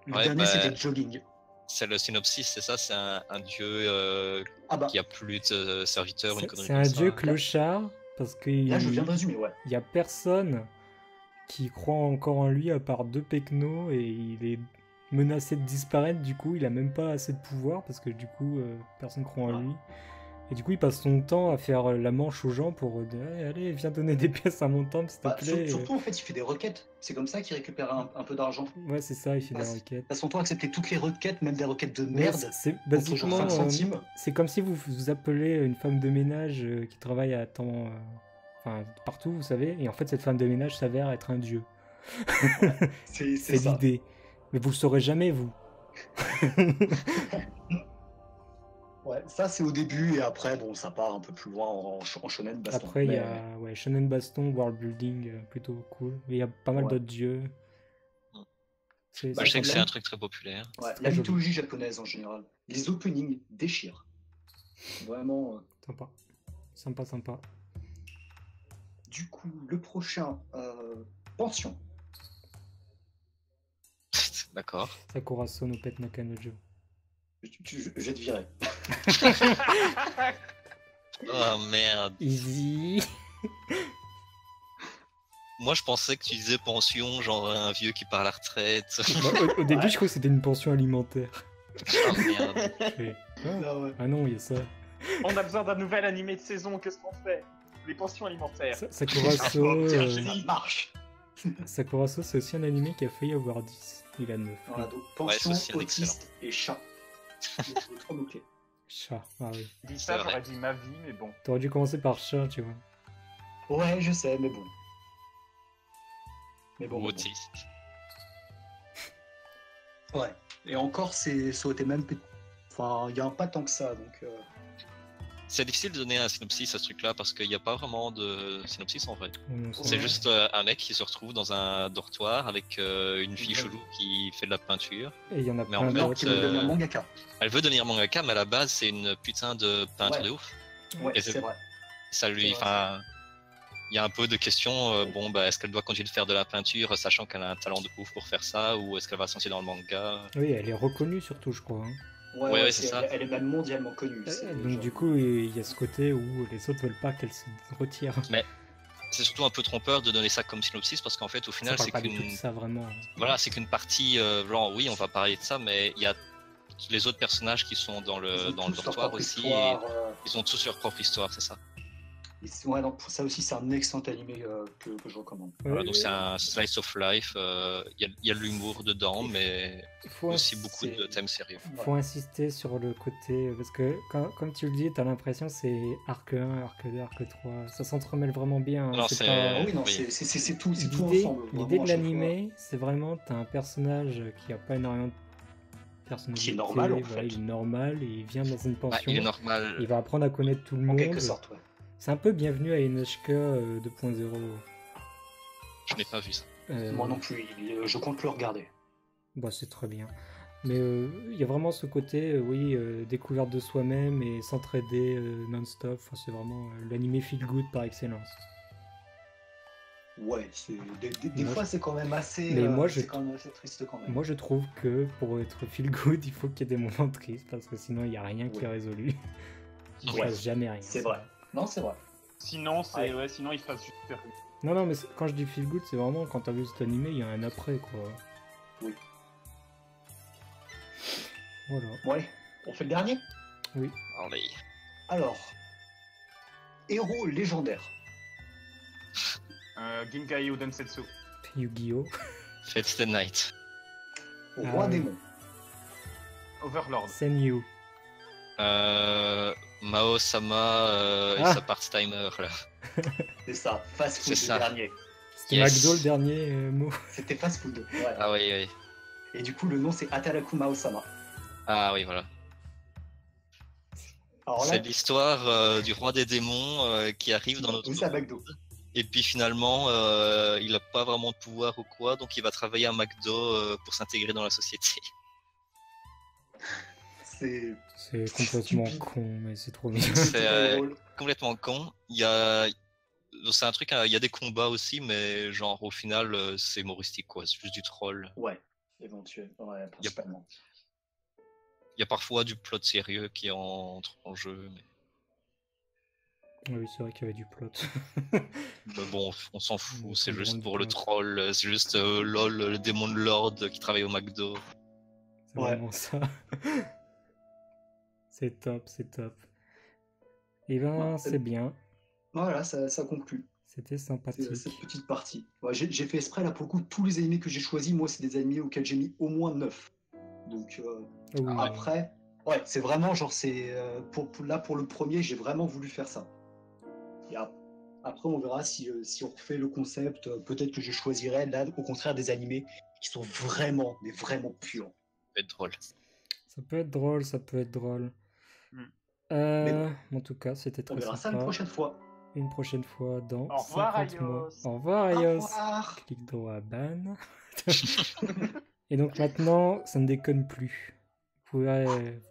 Le Ouais, dernier, bah, c'était jogging. C'est le synopsis, c'est ça? C'est un dieu Ah bah, qui a plus de serviteurs ou une connerie C'est comme un ça. dieu clochard, parce qu'il là, je viens de résumer, ouais. y a personne qui croit encore en lui à part deux pecnos et il est menacé de disparaître. Du coup, il a même pas assez de pouvoir parce que du coup, personne croit en Ouais. lui. Et du coup, il passe son temps à faire la manche aux gens pour dire hey, allez, viens donner des pièces à mon temple, s'il te Bah, plaît. surtout, en fait, il fait des requêtes. C'est comme ça qu'il récupère un peu d'argent. Ouais, c'est ça, il fait des passe- requêtes. Passe son temps à accepter toutes les requêtes, même des requêtes de Ouais, merde. c'est contre genre basiquement, 5 centimes. c'est comme si vous appelez une femme de ménage qui travaille à temps, enfin partout, vous savez, et en fait cette femme de ménage s'avère être un dieu. C'est C'est ça. l'idée. Mais vous le saurez jamais, vous. Ouais, ça c'est au début et après bon ça part un peu plus loin en shonen baston. Après, il y Mais- a Shonen Baston, World Building, plutôt cool. Et il y a pas mal Ouais. d'autres dieux. C'est Bah, je sais que c'est c'est la- un truc très populaire. Ouais, très la joli. mythologie japonaise en général. Les openings déchirent. Vraiment. Sympa. Sympa, sympa. Du coup, le prochain, Pension. D'accord. Sakuraso no Pet Nakanojo. Je vais te virer. Oh merde. Easy. Moi, je pensais que tu disais pension, genre un vieux qui part à la retraite. Bah, au début, Ouais. je crois que c'était une pension alimentaire. Ah merde. Je fais, ah, Ah ouais. ah non, il y a ça. On a besoin d'un nouvel animé de saison, qu'est-ce qu'on fait? Les pensions alimentaires. Sakuraso, Tiens, Ça marche. Sakuraso, c'est aussi un animé qui a failli avoir 10. Il a 9. Voilà, donc Ouais, pension, c'est aussi un autiste et chat. Les trois mots-clés. Chat, ah oui. Dit C'est ça, vrai. j'aurais dit ma vie, mais bon. T'aurais dû commencer par chat, tu vois. Ouais, je sais, mais bon. Mais bon. Ou mais bon. autiste. Ouais. Et encore, ça aurait été même. Enfin, il y a pas tant que ça, donc. C'est difficile de donner un synopsis à ce truc-là parce qu'il n'y a pas vraiment de synopsis en vrai. C'est Ouais. juste un mec qui se retrouve dans un dortoir avec une fille Ouais. chelou qui fait de la peinture. Et il y en a Mais plein en fait, Non, d'autres. qui veut devenir mangaka. Elle veut devenir mangaka, mais à la base, c'est une putain de peintre Ouais. de ouf. Ouais, Et c'est vrai. Ça lui. C'est vrai, Enfin. Il y a un peu de questions, bon, bah, est-ce qu'elle doit continuer de faire de la peinture, sachant qu'elle a un talent de ouf pour faire ça, ou est-ce qu'elle va se lancer dans le manga? Oui, elle est reconnue surtout, je crois. Hein. Ouais, c'est ça. Elle est même mondialement connue. c'est Donc genre- du coup, il y a ce côté où les autres veulent pas qu'elle se retire. C'est surtout un peu trompeur de donner ça comme synopsis, parce qu'en fait, au Ça final, parle c'est pas du tout de qu'une. ça vraiment. Voilà, c'est qu'une partie, genre, oui, on va parler de ça, mais il y a les autres personnages qui sont dans Ils le, ont dans le tous leur dortoir propre aussi, histoire, et ils ont tous leur propre histoire, c'est ça. Ouais, donc ça aussi, c'est un excellent animé que je recommande. Voilà, Ouais, donc c'est un slice of life, il y a de l'humour dedans, mais il faut aussi beaucoup c'est- de thèmes sérieux. Faut insister sur le côté, parce que comme tu le dis, t'as l'impression que c'est arc 1, arc 2, arc 3, ça s'entremêle vraiment bien. Hein. Non, C'est c'est- pas- Ah oui, non, oui. c'est tout, c'est tout L'idée ensemble. l'idée vraiment, de à chaque l'animé, c'est vraiment, t'as un personnage qui a pas énormément de personnalité. Qui est normal, en voilà, fait. il est normal, et il vient dans une Bah, pension. il est normal. Il va apprendre à connaître tout le fois. En monde. quelque sorte, ouais. C'est un peu bienvenu à Inoshika 2.0. Je n'ai pas vu ça. Moi non plus, je compte le regarder. Bah, c'est très bien. Mais il y a vraiment ce côté, oui, découverte de soi-même et s'entraider non-stop. Enfin, c'est vraiment l'animé feel good par excellence. Ouais, des Moi, fois c'est quand même assez. Mais moi, je- c'est quand même assez triste quand même. Moi, je trouve que pour être feel good, il faut qu'il y ait des moments tristes parce que sinon, il n'y a rien qui Oui. est résolu. Il ne Ouais, passe jamais rien. c'est vrai. Non, c'est vrai. Sinon, Ouais. sinon il se passe juste super vite. Non, non, mais quand je dis feel good, c'est vraiment quand t'as vu cet animé, il y a un après, quoi. Oui. Voilà. Ouais, on fait le dernier. Allez. Alors, héros légendaire. Ginkai Densetsu. Yu-Gi-Oh! Fate Stay Night. Ah Roi oui. démon. Overlord. Senyu. Mao-sama et Ah. sa part-timer là. C'est ça, fast food C'est le ça. dernier. C'était Yes. McDo le dernier mot. C'était fast food. Ouais. Ah oui, oui. Et du coup, le nom c'est Ataraku Mao-sama. Ah oui, voilà. Alors là, C'est l'histoire du roi des démons qui arrive dans notre oui, c'est à McDo. et puis finalement il a pas vraiment de pouvoir ou quoi, donc il va travailler à McDo pour s'intégrer dans la société. C'est C'est complètement Stupide. con, mais c'est trop bien. C'est, très drôle. Complètement con. C'est un truc, il y a des combats aussi, mais genre au final c'est humoristique quoi, c'est juste du troll. Ouais, éventuellement. Ouais, principalement. Il y a parfois du plot sérieux qui entre en jeu, mais Oui, c'est vrai qu'il y avait du plot. bon, on s'en Ouais, fout, c'est c'est juste vraiment pour du le plot. troll, c'est juste lol, le démon de Lord qui travaille au McDo. C'est Ouais. vraiment ça. C'est top, c'est top. Et ben, Ouais, c'est bien. Voilà, ça conclut C'était sympathique. cette petite partie. Ouais, j'ai fait exprès, là, pour le coup, tous les animés que j'ai choisis, moi, c'est des animés auxquels j'ai mis au moins 9. Donc, Oui. après, ouais, c'est vraiment genre, c'est pour le premier, j'ai vraiment voulu faire ça. Et après, on verra si on refait le concept. Peut-être que je choisirais là, au contraire, des animés qui sont vraiment, mais vraiment purs. Ça peut être drôle. Ça peut être drôle, ça peut être drôle. En tout cas, c'était On très verra ça sympa. une prochaine fois. Une prochaine fois dans Au revoir, 50 mois. Ayos. Au revoir, Au Ayos. revoir. Clique droit à ban. Et donc maintenant, ça ne déconne plus. Vous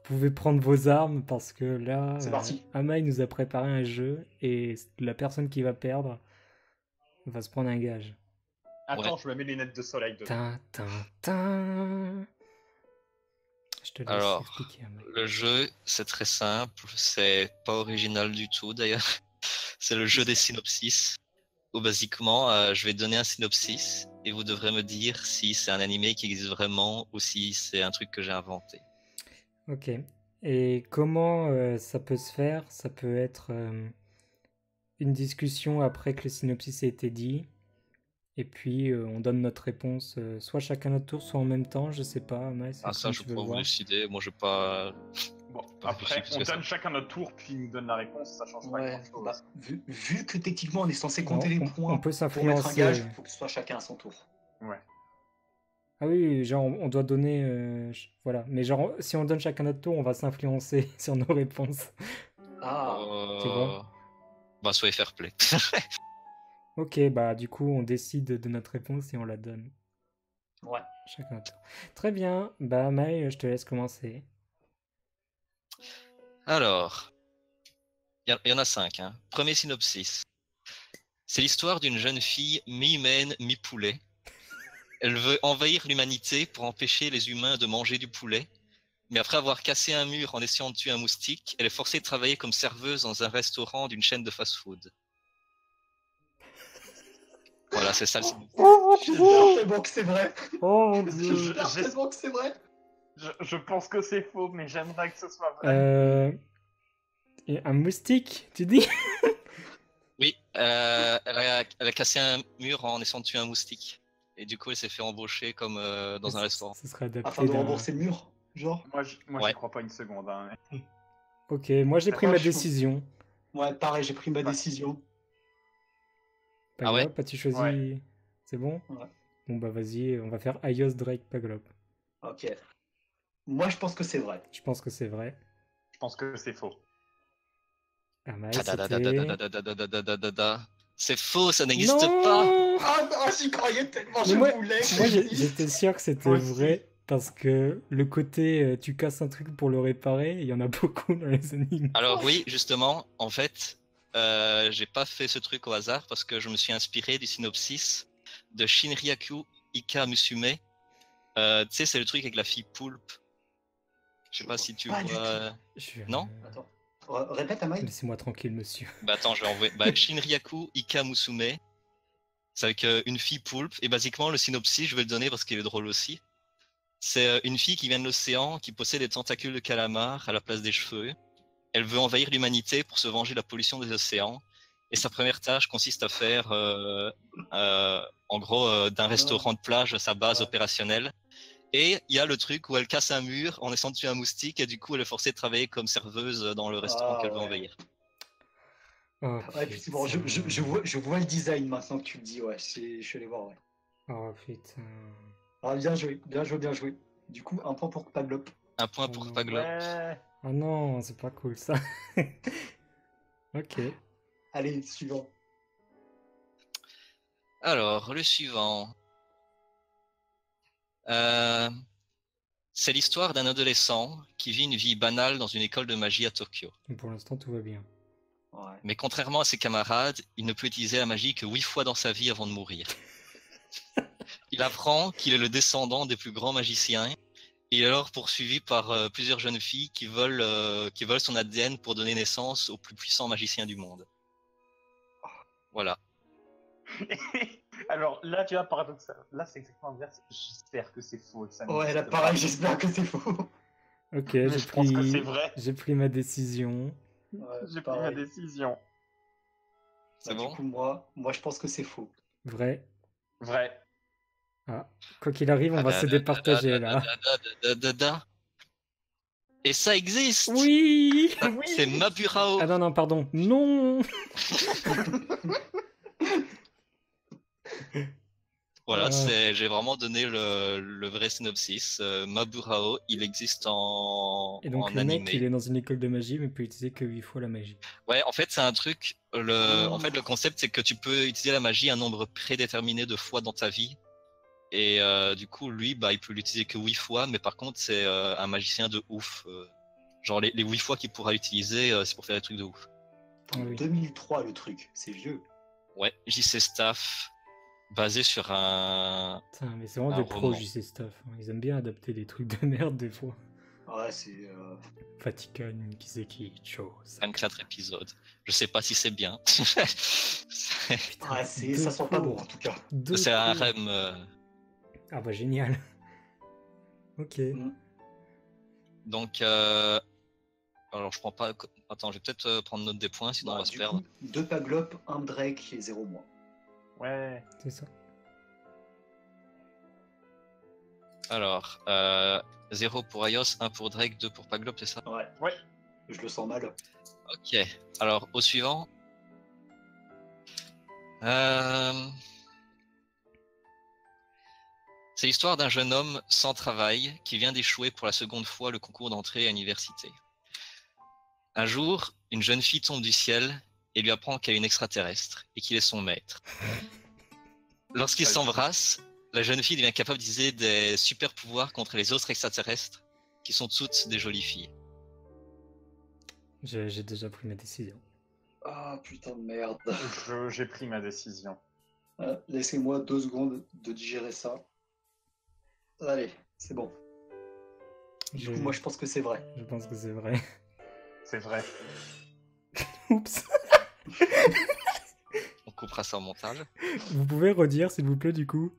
pouvez prendre vos armes parce que là, C'est parti. Amai nous a préparé un jeu et la personne qui va perdre va se prendre un gage. Attends, Ouais. je me mets les lunettes de soleil dedans. Tin, tin, tin. Je te laisse Alors, expliquer, Amai. Le jeu, c'est très simple, c'est pas original du tout d'ailleurs. C'est le jeu des synopsis. Où basiquement, je vais donner un synopsis et vous devrez me dire si c'est un animé qui existe vraiment ou si c'est un truc que j'ai inventé. Ok. Et comment ça peut se faire? Ça peut être une discussion après que le synopsis a été dit. Et puis on donne notre réponse soit chacun notre tour, soit en même temps. Je sais pas, Amai, c'est Ah ça, comme je tu veux pourrais vous voir. décider. Moi, je pas. Bon, Pas après, réfléchi plus on que ça. donne chacun notre tour, puis il nous donne la réponse, ça change pas Ouais, grand-chose. bah, vu que techniquement on est censé compter Non, les on points peut pour mettre un s'influencer. gage, il faut que ce soit chacun à son tour. Ouais. Ah oui, genre on doit donner. Voilà. Mais genre, si on donne chacun notre tour, on va s'influencer sur nos réponses. Ah, Tu vois. Bah, soyez fair play. Ok, bah du coup, on décide de notre réponse et on la donne. ouais. Chacun notre tour. Très bien. Bah, Maë, je te laisse commencer. Alors, il y en a 5. Hein. Premier synopsis. C'est l'histoire d'une jeune fille mi-humaine, mi-poulet. Elle veut envahir l'humanité pour empêcher les humains de manger du poulet. Mais après avoir cassé un mur en essayant de tuer un moustique, elle est forcée de travailler comme serveuse dans un restaurant d'une chaîne de fast-food. Voilà, c'est ça le synopsis. J'espère tellement que c'est vrai. Oh mon J'espère tellement que c'est vrai. Je pense que c'est faux, mais j'aimerais que ce soit vrai. Et un moustique, tu dis? Oui, elle a cassé un mur en essayant de tuer un moustique. Et du coup, elle s'est fait embaucher comme dans un restaurant. Ce serait adapté Afin de d'un- rembourser le mur, genre. Moi, j'y Ouais. crois pas une seconde. Hein. Ok, moi j'ai pris Attends, ma je- décision. Ouais, pareil, j'ai pris ma Ouais. décision. Pas Ah ouais? grave, pas tu choisi. Ouais. C'est bon? Ouais. Bon bah vas-y, on va faire Ayos, Drake, Paglob. Ok. Moi, je pense que c'est vrai. Je pense que c'est vrai. Je pense que c'est faux. Amai, c'était... Ta-da-da-da-da-da-da-da-da-da-da. C'est faux, ça n'existe Non pas. Ah, j'y croyais tellement, Mais je moi, voulais que moi ça existe. j'étais sûr que c'était Moi aussi. vrai parce que le côté tu casses un truc pour le réparer, il y en a beaucoup dans les animes. Alors oui, justement, en fait, j'ai pas fait ce truc au hasard parce que je me suis inspiré du synopsis de Shinryaku Ika Musume. Tu sais, c'est le truc avec la fille poulpe. Je sais pas si tu Pas du vois. Non? Attends. Répète, Amaï. Laissez-moi tranquille, monsieur. Bah attends, je vais envoyer. Bah, Shinryaku Ika Musume. C'est avec une fille poulpe. Et basiquement, le synopsis, je vais le donner parce qu'il est drôle aussi. C'est une fille qui vient de l'océan, qui possède des tentacules de calamar à la place des cheveux. Elle veut envahir l'humanité pour se venger de la pollution des océans. Et sa première tâche consiste à faire, en gros, d'un restaurant de plage sa base opérationnelle. Et il y a le truc où elle casse un mur en essayant de tuer un moustique et du coup elle est forcée de travailler comme serveuse dans le restaurant Ah, qu'elle veut ouais. envahir. Oh, Ouais, effectivement, je vois le design maintenant que tu le dis, ouais, je suis allé voir, ouais. Oh putain. Ah, bien joué, bien joué, bien joué. Du coup, un point pour Paglop. Un point pour non. Paglo. Ouais. Oh non, c'est pas cool ça. Ok. Allez, suivant. Alors, le suivant. C'est l'histoire d'un adolescent qui vit une vie banale dans une école de magie à Tokyo. Pour l'instant, tout va bien. Ouais. Mais contrairement à ses camarades, il ne peut utiliser la magie que 8 fois dans sa vie avant de mourir. Il apprend qu'il est le descendant des plus grands magiciens. Il est alors poursuivi par plusieurs jeunes filles qui veulent son ADN pour donner naissance au plus puissant magicien du monde. Voilà. Alors là, tu vois, paradoxal. Là, c'est exactement l'inverse. J'espère que c'est faux. Que ça Ouais, là, n'existe pareil, pas. j'espère que c'est faux. Ok, Mais je pense que c'est vrai. j'ai pris ma décision. Ouais, J'ai pris ma pareil. décision. C'est Bah, bon? Du coup, moi, je pense que c'est faux. Vrai. Vrai. Ah, quoi qu'il arrive, on va se départager là. Et ça existe! Oui! C'est Maburao! Ah non, non, pardon. Non! Voilà, j'ai vraiment donné le vrai synopsis. Maburao, il existe Et donc en le animé. mec, il est dans une école de magie, mais peut utiliser que 8 fois la magie. Ouais, en fait, c'est un truc. En fait, le concept, c'est que tu peux utiliser la magie un nombre prédéterminé de fois dans ta vie. Et du coup, lui, bah, il peut l'utiliser que 8 fois, mais par contre, c'est un magicien de ouf. Genre, les 8 fois qu'il pourra utiliser, c'est pour faire des trucs de ouf. Ah oui. 2003 le truc, c'est vieux. Ouais, JC Staff, basé sur un. Putain, mais c'est vraiment Un des pros, roman. JC Staff. Hein. Ils aiment bien adapter des trucs de merde des fois. Ouais, c'est. Vatican, Kiseki, Cho. 24 épisodes. Je sais pas si c'est bien. Putain, Ah, ça sent pas bon en tout cas. C'est un cours. REM. Ah bah génial. Ok. Donc, alors je prends pas. Attends, je vais peut-être prendre note des points, sinon on va se Du perdre. coup, 2 Paglop, 1 Drake et 0 moi. Ouais. C'est ça. Alors, 0 pour Ayos, 1 pour Drake, 2 pour Paglop, c'est ça? Ouais. Ouais. Je le sens mal. Ok. Alors, au suivant. C'est l'histoire d'un jeune homme sans travail qui vient d'échouer pour la seconde fois le concours d'entrée à l'université. Un jour, une jeune fille tombe du ciel et lui apprend qu'elle est une extraterrestre et qu'il est son maître. Lorsqu'ils s'embrassent, la jeune fille devient capable d'utiliser des super pouvoirs contre les autres extraterrestres qui sont toutes des jolies filles. J'ai déjà pris ma décision. Ah putain de merde. J'ai pris ma décision. Laissez-moi 2 secondes de digérer ça. Allez, c'est bon. Du coup, moi je pense que c'est vrai. Je pense que c'est vrai. C'est vrai. Oups. On coupera ça au montage. Vous pouvez redire s'il vous plaît du coup?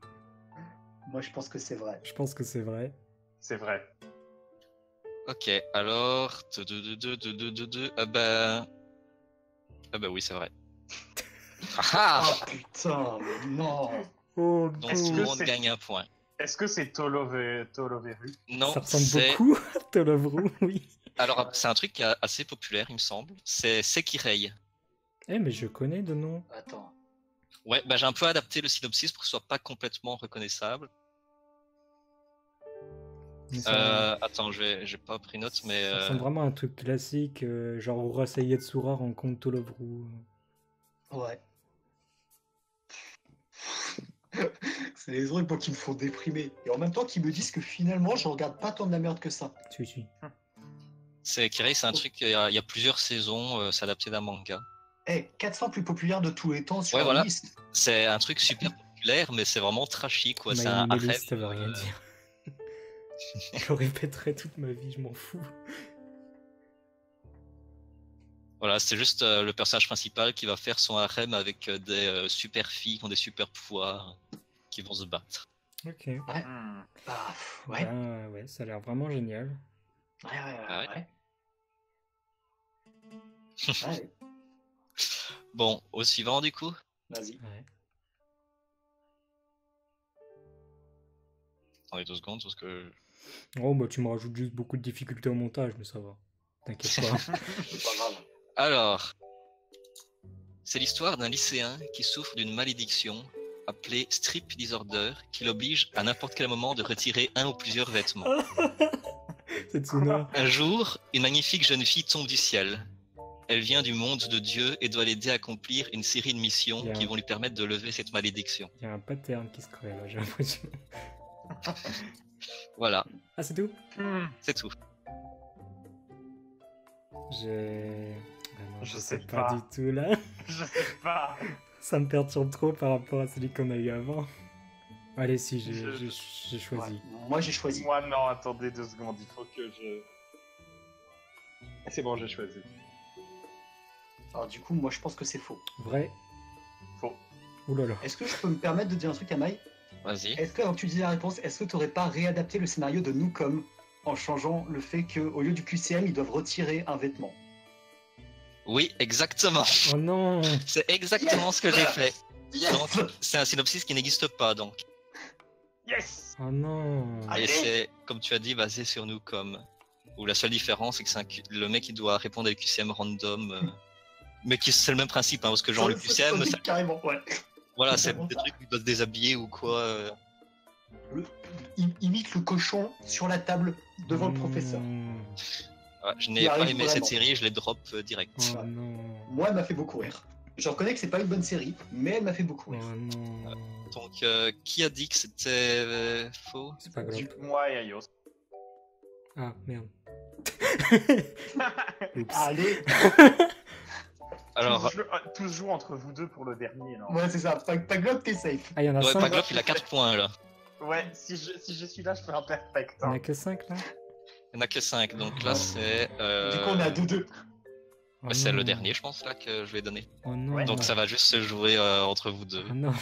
Moi je pense que c'est vrai. Je pense que c'est vrai. C'est vrai. Ok, alors... Ah bah oui, c'est vrai. Ah Ah putain, mais non. Oh Donc Est-ce tout que le monde c'est- gagne un point. Est-ce que c'est Toloveru? Non, ça ressemble c'est... beaucoup à Tolovru, oui. Alors, c'est un truc qui est assez populaire, il me semble. C'est Sekirei. Eh mais je connais de nom. Attends. Ouais, bah j'ai un peu adapté le synopsis pour que ce soit pas complètement reconnaissable. Mais ça, Attends, j'ai pas pris note, mais... ça ressemble vraiment à un truc classique, genre Urasei Yatsura rencontre Tolovru. Ouais. C'est les trucs moi, qui me font déprimer. Et en même temps, qui me disent que finalement, je regarde pas tant de la merde que ça. Si. Sekirei, c'est un truc, il y a plusieurs saisons, c'est adapté d'un manga. 400 plus populaires de tous les temps sur Ouais, la voilà. liste. C'est un truc super populaire, mais c'est vraiment trashy, quoi. C'est My un Anime harem, List, ça veut rien dire. Je le répéterai toute ma vie, je m'en fous. Voilà, c'est juste le personnage principal qui va faire son harem avec des super filles qui ont des super pouvoirs, qui vont se battre. Ok. Hmm. Ah, ouais. Ben, ouais, ça a l'air vraiment génial. Ouais. Ah Ouais. Ouais. Bon, au suivant, du coup. Vas-y. Ouais. Attendez 2 secondes, parce que... Oh bah tu me rajoutes juste beaucoup de difficultés au montage, mais ça va. T'inquiète pas. C'est pas grave. Alors, c'est l'histoire d'un lycéen qui souffre d'une malédiction appelée strip disorder, qui l'oblige à n'importe quel moment de retirer un ou plusieurs vêtements. C'est Tsuna. Un jour, une magnifique jeune fille tombe du ciel. Elle vient du monde de Dieu et doit l'aider à accomplir une série de missions Bien. qui vont lui permettre de lever cette malédiction. Il y a un pattern qui se crée là, j'ai l'impression. Voilà, Ah c'est tout? c'est tout. J'ai... Ah non, Je je sais sais pas pas. du tout là. Je sais pas. Ça me perturbe trop par rapport à celui qu'on a eu avant. Allez si, Je- j'ai choisi. Ouais. Moi, j'ai choisi. Moi, non, attendez 2 secondes. Il faut que je. C'est bon, j'ai choisi. Alors, du coup, moi, je pense que c'est faux. Vrai? Faux. Oulala. Est-ce que je peux me permettre de dire un truc à Mai? Vas-y. Est-ce que, avant que tu dis la réponse, est-ce que tu n'aurais pas réadapté le scénario de Newcom en changeant le fait qu'au lieu du QCM, ils doivent retirer un vêtement? Oui, exactement. Oh non! C'est exactement ce que j'ai fait. Donc, c'est un synopsis qui n'existe pas, donc. Yes. Oh non! Et Allez. c'est, comme tu as dit, basé sur nous comme. Où la seule différence, c'est que le mec il doit répondre à le QCM random. Mais c'est le même principe, hein, parce que genre le QCM, carrément, ouais. Voilà, c'est des trucs qui doivent se déshabiller ou quoi. Il imite le cochon sur la table devant le professeur. Ouais, je n'ai Il pas arrive aimé cette vraiment. série, je l'ai drop direct. Oh non. Moi, elle m'a fait beaucoup rire. Je reconnais que c'est pas une bonne série, mais elle m'a fait beaucoup Oh rire. non. Donc, qui a dit que c'était faux? C'est pas grave. Moi et Ayos. Ah, merde. Oups. Allez, Alors, Tous jouent entre vous deux pour le dernier. Non ouais, c'est ça. Pas Globe, t'es safe. Ah, il y en a ouais, 5. Pagloff, il a 4 points là. Ouais, si je suis là, je fais un perfect. Il y en hein. a que 5 là. Il n'y en a que 5, donc là c'est. Du coup, on est à 2-2. Oh bah, c'est non. le dernier, je pense, là, que je vais donner. Oh non. Ouais. Donc ça va juste se jouer entre vous deux. Oh non.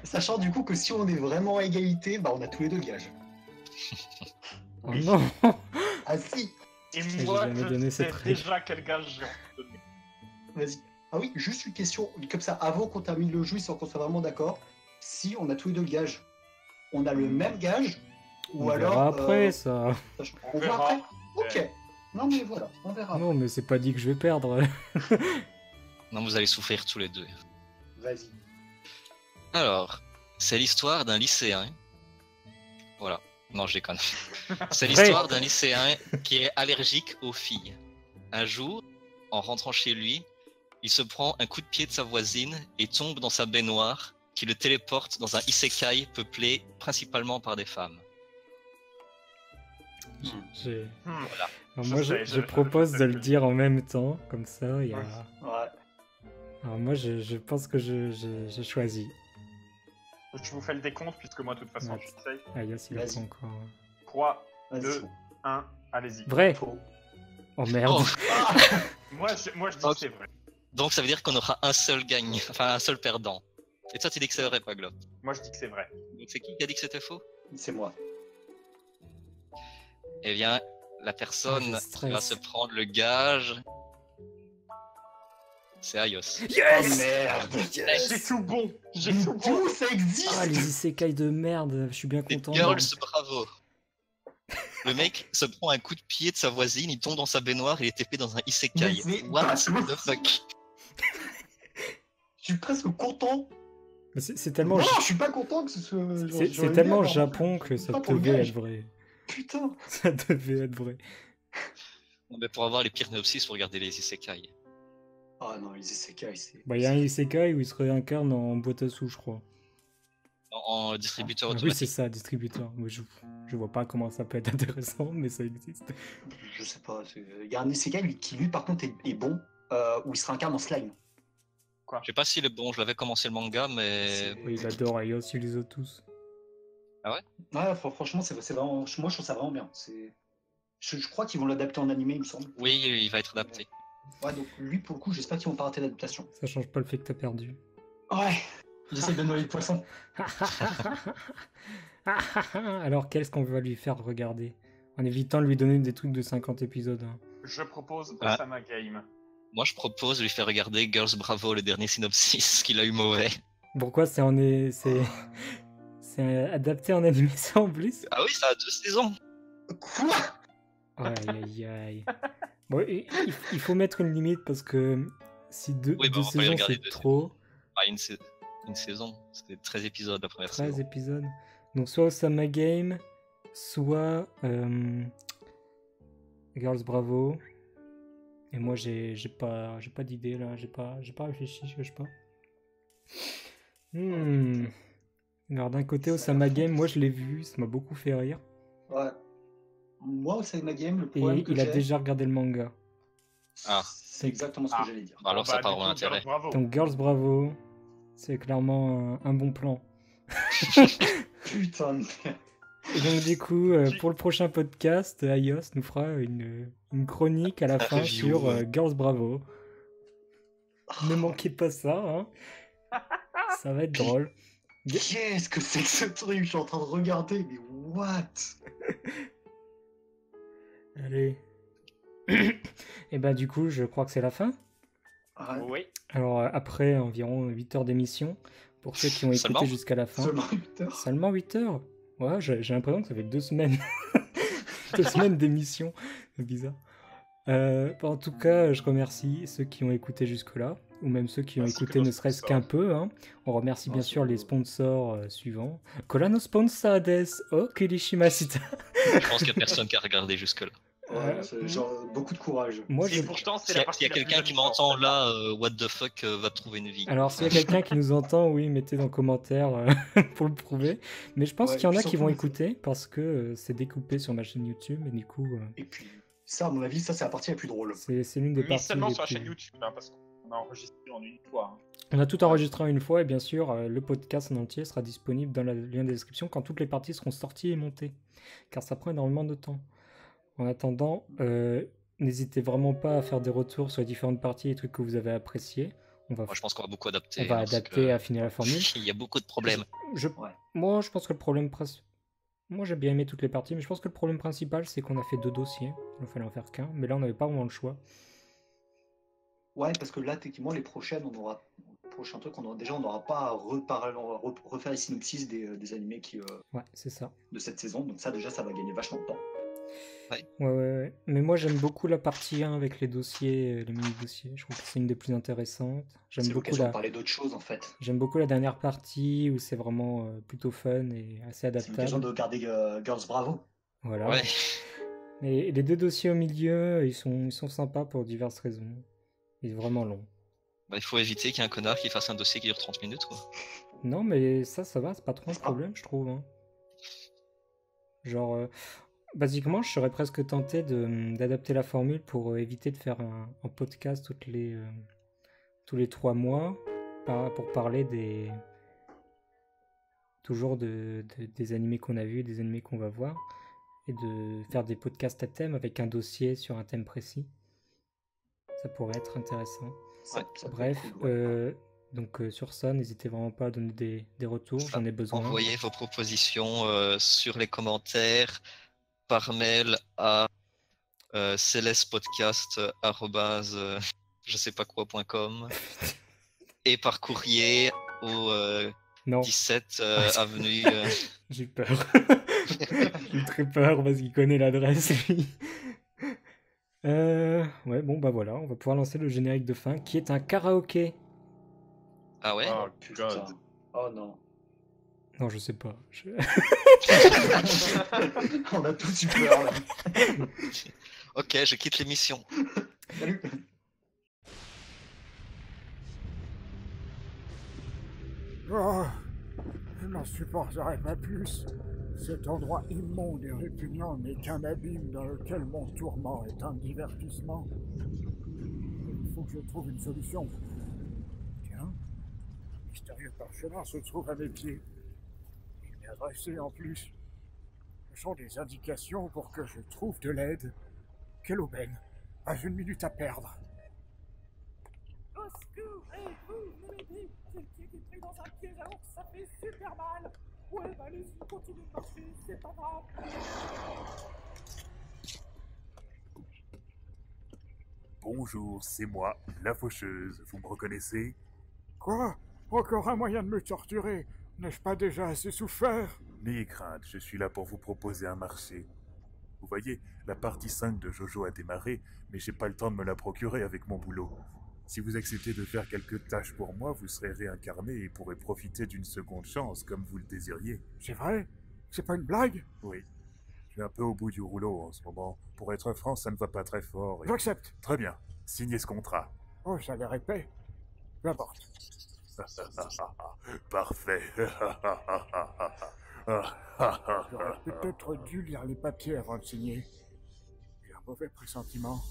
Sachant du coup que si on est vraiment à égalité, bah on a tous les deux le gage. Oh non. Ah si, Et J'ai moi, jamais je donné sais cette règle. déjà quel gage j'ai envie de donner. vas-y. Ah oui, juste une question, comme ça, avant qu'on termine le jeu, sans qu'on soit vraiment d'accord, si on a tous les deux le gage, on a le même gage ou On alors... verra après ça. On verra après. Ok. Non mais voilà, on verra. Non, mais c'est pas dit que je vais perdre. Non, vous allez souffrir tous les deux. Vas-y. Alors, c'est l'histoire d'un lycéen. Voilà. Non, je déconne. C'est Vrai. l'histoire d'un lycéen qui est allergique aux filles. Un jour, en rentrant chez lui, il se prend un coup de pied de sa voisine et tombe dans sa baignoire qui le téléporte dans un isekai peuplé principalement par des femmes. J'ai- Voilà. Alors Je moi, sais, je propose de le dire en même temps, comme ça. Il y a... Ouais. Alors moi, je pense que j'ai choisi. Je vous fais le décompte puisque moi, de toute façon, Ouais. je suis safe. Ah, Yas, il a Vas-y. pas encore. 3, Vas-y. 2, 1, allez-y. Vrai. Faux. Oh merde. Oh, Moi, je dis Ok. que c'est vrai. donc ça veut dire qu'on aura un seul gagnant, enfin un seul perdant. Et toi, tu dis que c'est vrai, Pagloff. Moi, je dis que c'est vrai. Donc c'est qui a dit que c'était faux? C'est moi. Eh bien, la personne je qui va stresse. se prendre le gage, c'est Ayos. Oh merde. J'ai tout bon. J'ai tout bon. Tout ça existe. Ah, les isekai de merde. Je suis bien Les content. girls, bravo. Le mec se prend un coup de pied de sa voisine, il tombe dans sa baignoire, il est TP dans un isekai. Mais c'est What pas the fuck? Je suis presque content. Mais c'est tellement... Non, je suis pas content que ce soit... C'est tellement Japon que ça Pas pour le devait gage. être vrai. Putain. Ça devait être vrai. Non, mais pour avoir les pires néopsis, faut regarder les isekai. Ah non, les isekai, c'est... Bah, il y a un isekai où il se réincarne en boîte à sous, je crois. En distributeur Ah, oui, c'est automatique. ça, distributeur. Mais je vois pas comment ça peut être intéressant, mais ça existe. Je sais pas. Il y a un isekai qui, lui, par contre, est bon, où il se réincarne en slime. Je sais pas s'il est bon, je l'avais commencé le manga, mais C'est- Oui, il adore Ayos, il les a tous. Ouais, franchement, c'est vraiment... Moi, je trouve ça vraiment bien. Je crois qu'ils vont l'adapter en animé, il me semble. oui, il va être adapté. Ouais, donc lui, pour le coup, j'espère qu'ils vont pas rater l'adaptation. Ça change pas le fait que t'as perdu. Ouais. J'essaie de noyer le poisson. Alors, qu'est-ce qu'on va lui faire regarder? En évitant de lui donner des trucs de 50 épisodes. Hein. Je propose Ah. Osama Game. Moi, je propose de lui faire regarder Girls Bravo, le dernier synopsis, qu'il a eu mauvais. Pourquoi c'est c'est adapté en animation en plus? Ah oui, ça a 2 saisons. Quoi? Aïe aïe aïe. Bon, il faut mettre une limite parce que si deux, Oui, bah, deux on va pas les saisons regarder c'est deux trop, Ah, une saison, c'était 13 épisodes la première 13 saison. épisodes. Donc soit Osama Game, soit Girls Bravo. Et moi j'ai pas d'idée là, j'ai pas réfléchi, je cache pas. Alors d'un côté Osama Game, moi je l'ai vu, ça m'a beaucoup fait rire. Ouais. Moi, c'est ma game, le Et problème que il a j'ai, déjà regardé le manga. Ah. c'est exactement ce que Ah. j'allais dire. Bah, alors ça Bah, part du en coup, intérêt. Bravo. Donc Girls Bravo, c'est clairement un bon plan. Putain de merde. Et donc du coup, pour le prochain podcast, Ayos nous fera une chronique à la fin Review, sur ouais. Girls Bravo. Ne manquez pas ça, hein. Ça va être drôle. Qu'est-ce que c'est que ce truc? Je suis en train de regarder, mais what? Allez. Et ben du coup, je crois que c'est la fin. Ah, Oui. Alors après environ 8 heures d'émission, pour ceux qui ont écouté Seulement jusqu'à la fin. seulement 8 heures. Seulement 8 heures. Ouais, j'ai l'impression que ça fait 2 semaines. 2 semaines d'émission. C'est bizarre. En tout cas, je remercie ceux qui ont écouté jusque-là. ou même ceux qui ont Merci écouté que ne nos serait-ce sponsors. qu'un peu. Hein. On remercie bien Merci sûr les beaucoup. sponsors suivants. Colano sponsades, oh Kirishimashita. Je pense qu'il n'y a personne qui a regardé jusque-là. Ouais, c'est genre beaucoup de courage. Moi, Et je... pourtant, c'est S'il y la a, partie s'il y a la plus quelqu'un qui amusante, m'entend celle-là. là, what the fuck, va trouver une vie. Alors, s'il y a quelqu'un qui nous entend, oui, mettez dans les commentaires pour le prouver. Mais je pense Ouais, qu'il y en et a puis qui vont surtout, écouter parce que c'est découpé sur ma chaîne YouTube et du coup, Et puis, ça, à mon avis, ça, c'est la partie la plus drôle. c'est l'une des Mais parties seulement les sur la plus... chaîne YouTube, hein, parce qu'on a enregistré en une fois. hein. On a tout enregistré en une fois et bien sûr, le podcast en entier sera disponible dans le lien de description quand toutes les parties seront sorties et montées. Car ça prend énormément de temps. En attendant, n'hésitez vraiment pas à faire des retours sur les différentes parties et trucs que vous avez appréciés. Moi, je pense qu'on va beaucoup On adapter. va hein, parce adapter, que affiner la formule. Il y a beaucoup de problèmes. Ouais. Moi, je pense que le problème principal... Moi, j'ai bien aimé toutes les parties, mais je pense que le problème principal, c'est qu'on a fait 2 dossiers. Il fallait en faire qu'un, mais là, on n'avait pas vraiment le choix. Ouais, parce que là, techniquement, les prochaines, on aura. Prochain truc, on n'aura pas à refaire les synopsis des animés Ouais, c'est ça. de cette saison. Donc ça, déjà, ça va gagner vachement de temps. Ouais. Mais moi, j'aime beaucoup la partie 1 avec les dossiers, les mini-dossiers. Je trouve que c'est une des plus intéressantes. C'est l'occasion de parler d'autres choses, en fait. J'aime beaucoup la dernière partie où c'est vraiment plutôt fun et assez C'est l'occasion adaptable. de regarder Girls Bravo. Voilà. Ouais. Et les 2 dossiers au milieu, ils sont sympas pour diverses raisons. Ils sont vraiment longs. Bah, il faut éviter qu'il y ait un connard qui fasse un dossier qui dure 30 minutes. Quoi. Non, mais ça va, c'est pas trop un problème, je trouve. Hein. Genre, basiquement, je serais presque tenté d'adapter la formule pour éviter de faire un podcast tous les 3 mois pour parler toujours des animés qu'on a vus, des animés qu'on va voir, et de faire des podcasts à thème avec un dossier sur un thème précis. Ça pourrait être intéressant. Ça peut Bref, être cool, ouais. donc sur ça, n'hésitez vraiment pas à donner des retours, j'en ai besoin. Envoyez vos propositions sur les commentaires, par mail à je sais pas quoi.com et par courrier au Non, 17 avenue. j'ai peur. J'ai très peur parce qu'il connaît l'adresse, lui. Ouais, bon, bah voilà, on va pouvoir lancer le générique de fin qui est un karaoké. Ah ouais. Oh, Putain. God. Oh non. Non, je sais pas. On a tous eu peur, là. Ok, je quitte l'émission. Salut. Oh, je n'en supporterai pas plus. Cet endroit immonde et répugnant n'est qu'un abîme dans lequel mon tourment est un divertissement. Il faut que je trouve une solution. Tiens, un mystérieux parchemin se trouve à mes pieds. Il est adressé en plus. Ce sont des indications pour que je trouve de l'aide. Quelle aubaine. Pas une minute à perdre. Au secours, vous venez m'aider. J'ai le pied qui est pris dans un piège à ours, ça fait super mal. Ouais, bah allez-y, continuez de marcher, c'est pas grave. Bonjour, c'est moi, la faucheuse. Vous me reconnaissez? Quoi? Encore un moyen de me torturer? N'ai-je pas déjà assez souffert? N'ayez crainte, je suis là pour vous proposer un marché. Vous voyez, la partie 5 de Jojo a démarré, mais j'ai pas le temps de me la procurer avec mon boulot. Si vous acceptez de faire quelques tâches pour moi, vous serez réincarné et pourrez profiter d'une seconde chance, comme vous le désiriez. C'est vrai? C'est pas une blague? Oui. Je suis un peu au bout du rouleau en ce moment. Pour être franc, ça ne va pas très fort. J'accepte. Très bien. Signez ce contrat. Oh, ça a l'air épais. Peu importe. Parfait. J'aurais peut-être dû lire les papiers avant de signer. J'ai un mauvais pressentiment.